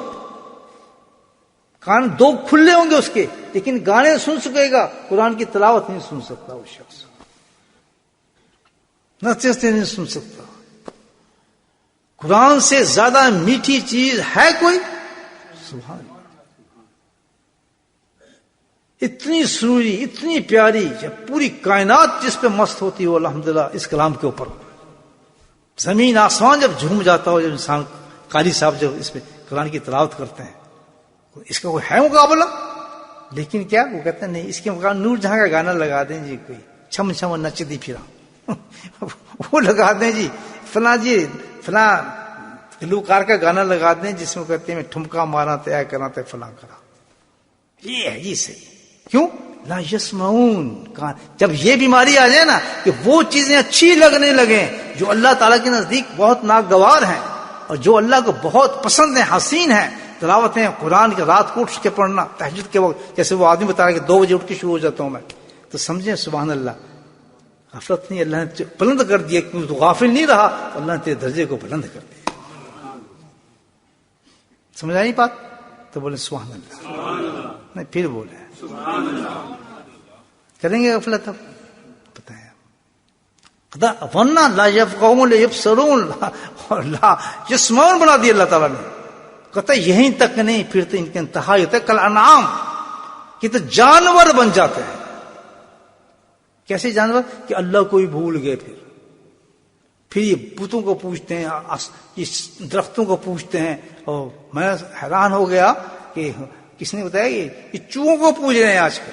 کان 2 کھلے ہوں گے اس کے، لیکن گانے سن سکے گا، قرآن کی تلاوت نہیں سن سکتا وہ شخص، نصیحتیں نہیں سن سکتا. قرآن سے زیادہ میٹھی چیز ہے کوئی؟ سبحان اللہ. اتنی سروری، اتنی پیاری، جب پوری کائنات جس پہ مست ہوتی ہو الحمدللہ اس کلام کے اوپر. زمین آسمان جب جھوم جاتا ہو، جب انسان قاری صاحب جب اس پہ قرآن کی تلاوت کرتے ہیں، اس کا کوئی ہے مقابلہ؟ لیکن کیا وہ کہتے ہیں نہیں، اس کے مقابلے نور جہاں کا گانا لگا دیں جی، کوئی چھم چھم نچتی پھرا وہ لگا دیں جی، فلاں گلوکار کا گانا لگا دیں جس میں کہتے ہیں میں ٹھمکا مارا طے کرا تے فلاں کرا. یہ ہے جی صحیح. کیوں؟ لا یسمعون. جب یہ بیماری آ جائے نا کہ وہ چیزیں اچھی لگنے لگیں جو اللہ تعالیٰ کے نزدیک بہت ناگوار ہیں اور جو اللہ کو بہت پسند ہیں، حسین ہیں، تلاوتیں قرآن کے رات کو اٹھ کے پڑھنا تہجد کے وقت، جیسے وہ آدمی بتا رہا ہے کہ 2 بجے اٹھ کے شروع ہو جاتا ہوں میں، تو سمجھیں سبحان اللہ غفلت نہیں، اللہ نے بلند کر دیا. کیوں؟ تو غافل نہیں رہا، اللہ نے تیرے درجے کو بلند کر دیا. سمجھ آئی بات؟ تو بولے سبحان اللہ. نہیں پھر بولے کریں گے غفلت. اب بتائیں ورنہ لا یفقہون لا یبصرون لا یسمعون بنا دیا اللہ تعالیٰ نے. کہتا ہے یہیں تک نہیں، پھر تو ان کے انتہا ہوتا ہے کل انعام، کہ تو جانور بن جاتے ہیں. کیسے جانور؟ کہ اللہ کو ہی بھول گئے. پھر یہ بتوں کو پوچھتے ہیں، یہ درختوں کو پوچھتے ہیں. اور میں حیران ہو گیا کہ کس نے بتایا یہ چوہوں کو پوچھ رہے ہیں آج کل.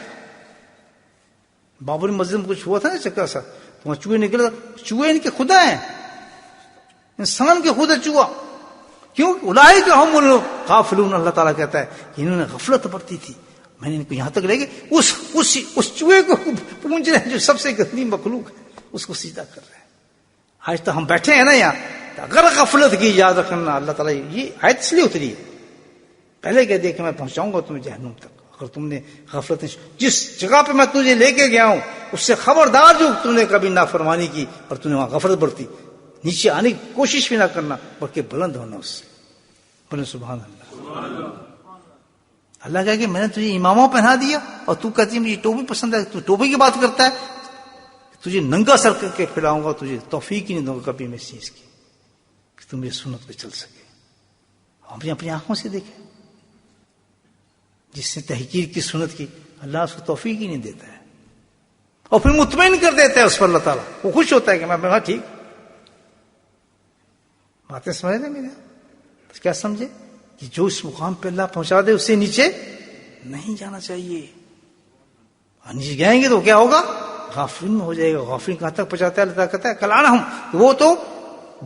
بابری مسجد میں کچھ ہوا تھا نا چکر سا، تو وہاں چوہے نکلے. چوہے ان کے خدا ہیں، انسان کے خدا چوہا. کیوں؟ اولئک ہم الغافلون. اللہ تعالیٰ کہتا ہے کہ انہوں نے غفلت برتی تھی، میں نے ان کو یہاں تک لے کے اس چوہے کو پونچھ رہے ہیں جو سب سے گندی مخلوق ہے، اس کو سجدہ کر رہے ہیں. آج تو ہم بیٹھے ہیں نا یہاں، اگر غفلت کی یاد رکھنا اللہ تعالیٰ یہ آیت اس لیے اتری ہے. پہلے کہہ دیا کہ میں پہنچاؤں گا تمہیں جہنم تک اگر تم نے غفلت. جس جگہ پہ میں تجھے لے کے گیا ہوں اس سے خبردار جو تم نے کبھی نافرمانی کی اور تم نے وہاں غفلت برتی، نیچے آنے کی کوشش بھی نہ کرنا بلکہ بلند ہونا اس سے. بولے سبحان اللہ. اللہ کہے کہ میں نے تجھے امامہ پہنا دیا اور تو کہتی ہے مجھے ٹوپی پسند ہے، تو ٹوپی کی بات کرتا ہے، تجھے ننگا سر کر کے پھیلاؤں گا، تجھے توفیق ہی نہیں دوں گا کبھی میں اس چیز کی کہ تم میری سنت پہ چل سکے. ہم بھی اپنی آنکھوں سے دیکھیں، جس نے تحقیر کی سنت کی، اللہ اس کو توفیق ہی نہیں دیتا ہے، اور پھر مطمئن کر دیتا ہے اس پر اللہ تعالیٰ. وہ خوش ہوتا ہے کہ میں ٹھیک. باتیں سمجھ رہے میرے؟ کیا سمجھے کہ جو اس مقام پہ اللہ پہنچا دے اس سے نیچے نہیں جانا چاہیے. اور نیچے جائیں گے تو کیا ہوگا؟ غافلین میں ہو جائے گا. غافلین کہاں تک پہنچاتا ہے؟ اللہ تعالیٰ کہتا ہے کلانا ہم، وہ تو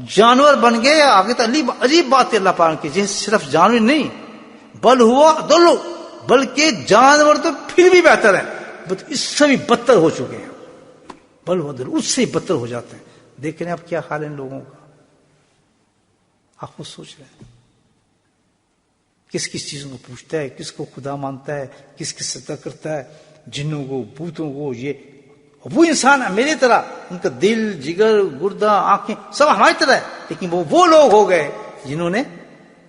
جانور بن گئے. آگے تو عجیب بات ہے اللہ پاک کی، جیسے صرف جانور نہیں، بل ہوا دلو، بلکہ جانور تو پھر بھی بہتر ہے، اس سے بھی بدتر ہو چکے ہیں. بل ہوا دلو، اس سے بھی بدتر ہو جاتے ہیں. دیکھ رہے ہیں اب کیا حال ہے ان لوگوں کا. آپ خود سوچ رہے ہیں کس کس چیزوں کو پوچھتا ہے، کس کو خدا مانتا ہے، کس کس سجدہ کرتا ہے، جنوں کو، بھوتوں کو. یہ وہ انسان ہے میری طرح، ان کا دل، جگر، گردہ، آنکھیں سب ہماری طرح ہے، لیکن وہ لوگ ہو گئے جنہوں نے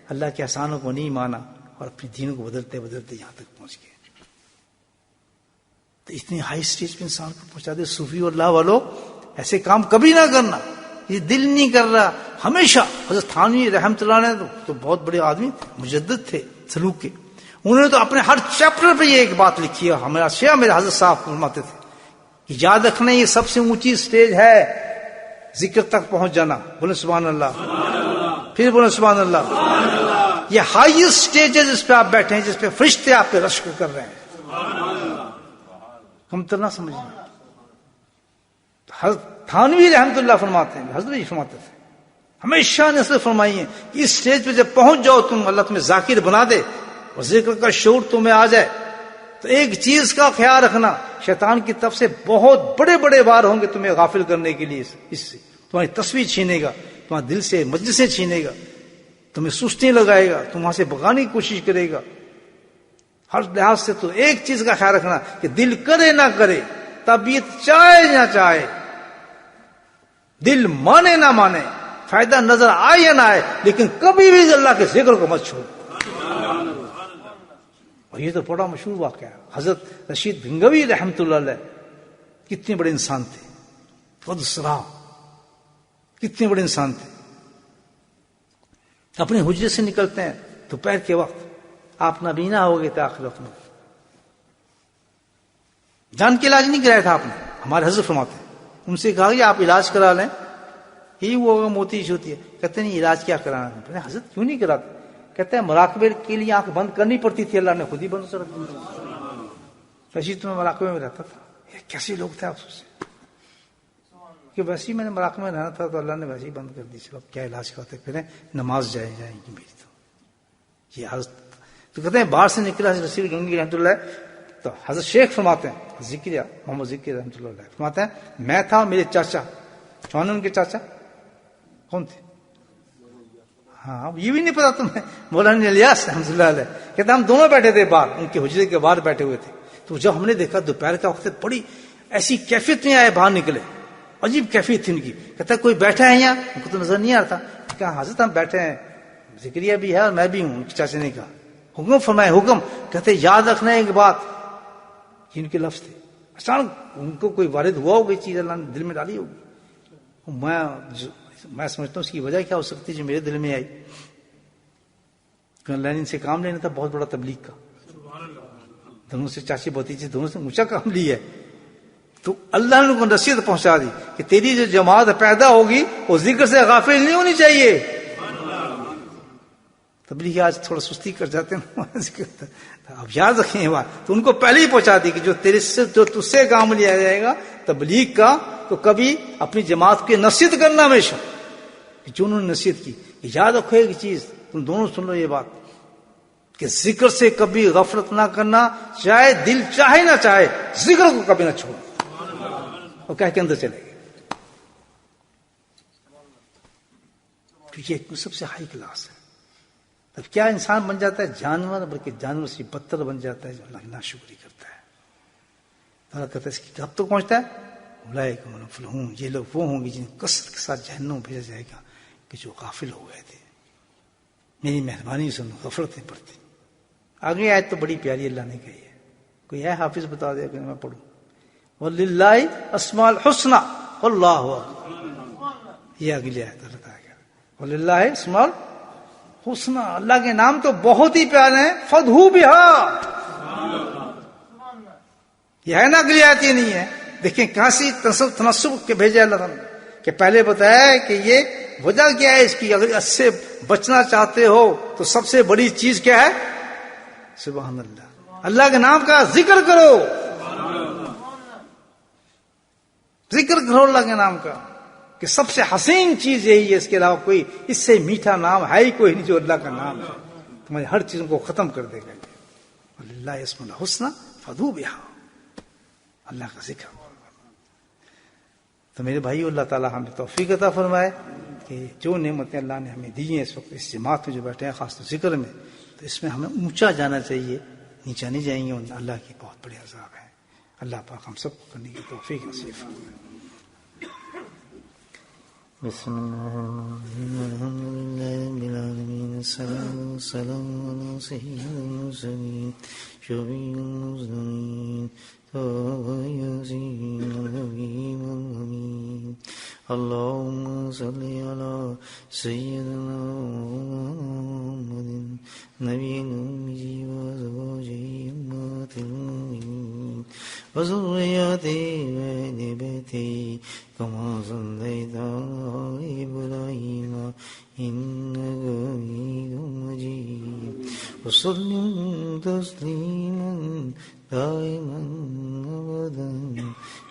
اللہ کے احسانوں کو نہیں مانا اور اپنے دینوں کو بدلتے بدلتے یہاں تک پہنچ گئے. تو اتنی ہائی سٹیج پہ انسان کو پہنچا دے. صوفی اور اللہ والوں ایسے کام کبھی نہ کرنا، یہ دل نہیں کر رہا. ہمیشہ حضرت تھانوی رحمۃ اللہ نے تو بہت بڑے آدمی تھے، مجدد تھے سلوک کے. انہوں نے تو اپنے ہر چیپٹر پہ یہ ایک بات لکھی ہے. ہمارا شیعہ میرے حضرت صاحب فرماتے تھے کہ یاد رکھنا یہ سب سے اونچی سٹیج ہے ذکر تک پہنچ جانا. بولے سبحان اللہ، پھر بولے سبحان اللہ. یہ ہائیسٹ سٹیج ہے جس پہ آپ بیٹھے ہیں، جس پہ فرشتے آپ پہ رشک کر رہے ہیں. ہم تو نہ سمجھیں. حضرت تھانوی رحمۃ اللہ فرماتے ہیں، حضرت جی فرماتے تھے، ہمیشہ نصیحت فرمائی ہے کہ اس سٹیج پہ جب پہنچ جاؤ تم، اللہ تمہیں ذاکر بنا دے اور ذکر کا شعور تمہیں آ جائے، تو ایک چیز کا خیال رکھنا، شیطان کی طرف سے بہت بڑے بڑے وار ہوں گے تمہیں غافل کرنے کے لیے. اس سے تمہاری تصویر چھینے گا، تمہارے دل سے مجلسیں چھینے گا، تمہیں سستیاں لگائے گا، تم وہاں سے بھگانے کی کوشش کرے گا. ہر لحاظ سے تو ایک چیز کا خیال رکھنا کہ دل کرے نہ کرے، طبیعت چاہے نہ چاہے، دل مانے نہ مانے، فائدہ نظر آئے یا نہ آئے، لیکن کبھی بھی اللہ کے ذکر کو مت چھوڑو. اور یہ تو بڑا مشہور واقعہ ہے. حضرت رشید بھنگوی رحمۃ اللہ علیہ کتنے بڑے انسان تھے، خود سرا کتنے بڑے انسان تھے. اپنے حجرے سے نکلتے ہیں دوپہر کے وقت، آپ نابینا ہو گئے تھے آخر وقت میں، جان کے علاج نہیں کرایا تھا آپ نے. ہمارے حضرت فرماتے ہیں، ان سے کہا کہ آپ علاج کرا لیں، یہی وہ ہوگا موتی ہوتی ہے. کہتے نہیں علاج کیا کرانا ہے. حضرت کیوں نہیں کراتے؟ کہتے ہیں مراقبے کے لیے آنکھ بند کرنی پڑتی تھی، اللہ نے خود ہی بند کر دی. رشید میں مراقبے میں رہتا تھا. یہ کیسے لوگ تھے افسوس سے کہ ویسے ہی میں نے مراقبے میں رہنا تھا تو اللہ نے ویسے ہی بند کر دی. چلو کیا علاج کرتے پھر نماز جائیں گی میری. تو یہ حضرت تو کہتے ہیں باہر سے نکلا رشید گنگی رحمۃ اللہ، تو حضرت شیخ فرماتے ہیں، ذکریہ محمد ذکری رحمۃ اللہ علیہ فرماتے ہیں، میں تھا میرے چاچا، کون ان کے چاچا کون تھے؟ ہاں یہ بھی نہیں پتا تمہیں، مولانا الیاس رحمۃ اللہ علیہ. کہتے ہم دونوں بیٹھے تھے باہر، ان کے حجرے کے باہر بیٹھے ہوئے تھے. تو جب ہم نے دیکھا دوپہر کا وقت، بڑی ایسی کیفیت میں آئے، باہر نکلے، عجیب کیفیت تھی ان کی. کہتا ہے کوئی بیٹھا ہے یہاں؟ ان کو تو نظر نہیں آ رہا تھا. کہا حضرت ہم بیٹھے ہیں، ذکریہ بھی ہے اور میں بھی ہوں. ان کے چاچے نے کہا حکم فرمائے. حکم. کہتے یاد رکھنا ایک بات، ان کے لفظ تھے، اچانک ان کو کوئی وارد ہوا ہوگی چیز، اللہ نے دل میں ڈالی ہوگی. میں سمجھتا ہوں اس کی وجہ کیا ہو سکتی ہے جو میرے دل میں آئی. اللہ نے ان سے کام لینا تھا بہت بڑا تبلیغ کا، دونوں سے چاچی بھتیجے دونوں سے اونچا کام لیا ہے. تو اللہ نے ان کو نصیحت پہنچا دی کہ تیری جو جماعت پیدا ہوگی وہ ذکر سے غافل نہیں ہونی چاہیے. تبلیغ آج تھوڑا سستی کر جاتے ہیں، اب یاد رکھیں یہ بات. تو ان کو پہلے ہی پہنچا دی کہ جو تیرے سے جو تجھ سے کام لیا جائے گا تبلیغ کا، تو کبھی اپنی جماعت کی نصیحت کرنا ہمیشہ، کہ جو انہوں نے نصیحت کی. یاد رکھو ایک چیز، تم دونوں سن لو یہ بات، کہ ذکر سے کبھی غفلت نہ کرنا، چاہے دل چاہے نہ چاہے، ذکر کو کبھی نہ چھوڑو اور کہہ کے اندر چلے گئے. کیونکہ ایک سب سے ہائی کلاس ہے. اب کیا انسان بن جاتا ہے جانور، بلکہ جانور سے بدتر بن جاتا ہے جو اللہ کی ناشکری کرتا ہے. اللہ کہتا ہے اس کی کب تک پہنچتا ہے؟ اولئک هم المفلحون، یہ لوگ وہ ہوں گے جن کثرت کے ساتھ جہنم بھیجا جائے گا کہ جو غافل ہو گئے تھے. میری مہربانی سے غفلت نہیں پڑتی. آگے آیت تو بڑی پیاری اللہ نے کہی ہے. کوئی ہے حافظ بتا دے کہ میں پڑھوں. وَلِلَّهِ اسْمَاءُ الْحُسْنَى وَاللَّهُ أَكْبَرُ. یہ اگلی آیت بتایا گیا. وَلِلَّهِ اسْمَاءُ الْحُسْنَى، اللہ کے نام تو بہت ہی پیارے ہیں. فَادْعُوهُ بِهَا. یہ ہے نا اگلی آیت، یہ نہیں ہے. دیکھیں کہاں سے تناسب کے بھیجے اللہ تعالیٰ کہ پہلے بتایا کہ یہ وجہ کیا ہے اس کی. اگر اس سے بچنا چاہتے ہو تو سب سے بڑی چیز کیا ہے؟ سبحان اللہ. اللہ کے نام کا ذکر کرو، ذکر کرو اللہ کے نام کا، کہ سب سے حسین چیز یہی ہے. اس کے علاوہ کوئی اس سے میٹھا نام ہے ہی کوئی نہیں جو اللہ کا نام ہے. تمہاری ہر چیزوں کو ختم کر دے گا. اللہ اسم الحسنى فادعوه بها، اللہ کا ذکر. تو میرے بھائی، اللہ تعالیٰ ہمیں توفیق عطا فرمائے کہ جو نعمتیں اللہ نے ہمیں دی ہیں اس وقت اس جماعت میں جو بیٹھے ہیں، خاص طور ذکر میں، تو اس میں ہمیں اونچا جانا چاہیے، نیچا نہیں جائیں گے. اور اللہ کی بہت بڑے عذاب ہیں. اللہ پاک ہم سب کو کرنے کی توفیق نصیب فرمائے. بسم اللہ الرحمن الرحیم. الحمد للہ رب العالمین. الصلاۃ والسلام علی سید المرسلین شفیع المذنبین یاسین الحکیم الحمید. اللهم صل على سيدنا محمد نبي الأمي وأزواجه أمهات المؤمنين وذريته وأهل بيته كما صليت على إبراهيم إنك حميد مجيد. وسلم تسليما دائما أبدا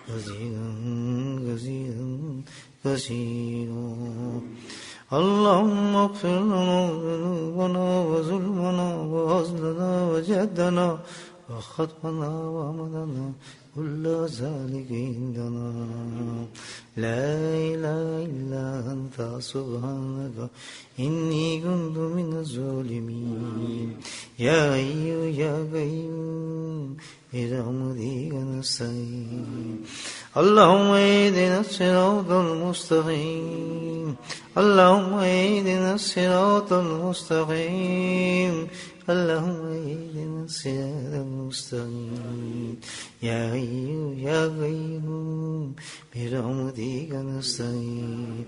كثيرا كثيرا كثيرا. اللهم اغفر لنا ذنوبنا وظلمنا وأصلنا وجهدنا وخطأنا وعملنا كل ذلك عندنا. لا إله إلا أنت سبحانك إني كنت من الظالمين. يا حي يا قيوم برحمتك نستعين. اللهم اهدنا الصراط المستقيم. اللهم اهدنا الصراط المستقيم. اللهم اهدنا الصراط المستقيم. يا حي يا قيوم برحمتك نستعين.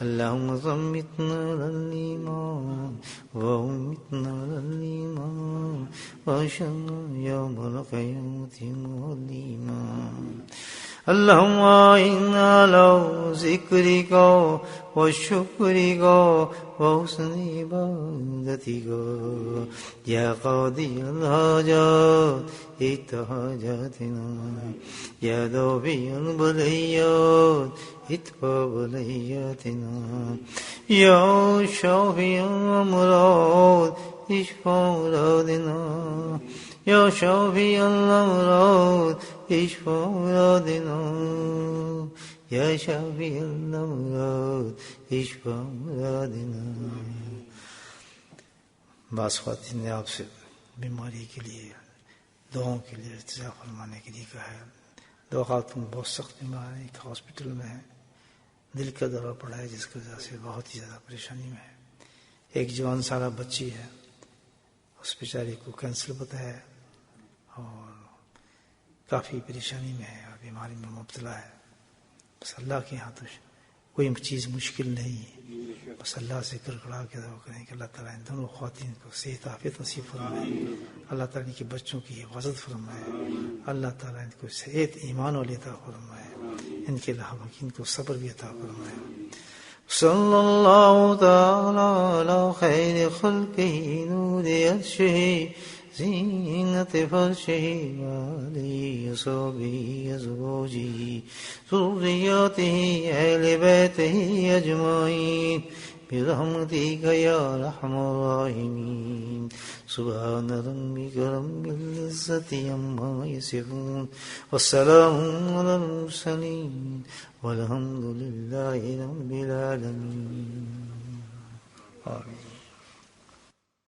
اللهم ثبتنا على الإيمان وأمتنا على الإيمان وأحشرنا يوم القيامة مع الإيمان. اللهم إنا على ذكرك وشكرك وحسن عبادتك يا قاضي الحاجات اقض حاجاتنا يا دافع البليات ادفع بلياتنا يا شافي الأمراض اشفع مرادنا يا شافي الأمراض اشفع مرادنا يا شافي الأمراض اشفع مرادنا. بعض خواتین نے آپ سے بیماری کے لیے دعاؤں کے لیے ارتجاع فرمانے کے لیے کہا ہے. دو خاتون بہت سخت بیمار ہیں، ایک ہاسپٹل میں ہے، دل کا دورہ پڑا ہے جس کی وجہ سے بہت ہی زیادہ پریشانی میں ہے. ایک جوان سالہ بچی ہے، اس بیچاری کو کینسر پتہ ہے اور کافی پریشانی میں ہے اور بیماری میں مبتلا ہے. بس اللہ کے یہاں تو کوئی چیز مشکل نہیں ہے. بس اللہ سے کڑکڑا کے دعا کریں کہ اللہ تعالیٰ ان دونوں خواتین کو صحت عافیت نصیب فرمائے. اللہ تعالیٰ ان کے بچوں کی حفاظت فرمائے. اللہ تعالیٰ ان کو صحت ایمان والی عطا فرمائے. ان کے علاوہ ان کو صبر بھی عطا فرمائے. صلی اللہ تعالی علی خیر خلقہ نور عرشہ زینت فرشہ علی صحبہ ازواجہ ذریاتہ اہل بیتہ اجمعین برحمتک یا ارحم الراحمین. سبحان ربک رب العزة عما یصفون والسلام علی المرسلین والحمد للہ رب العالمین. آمین.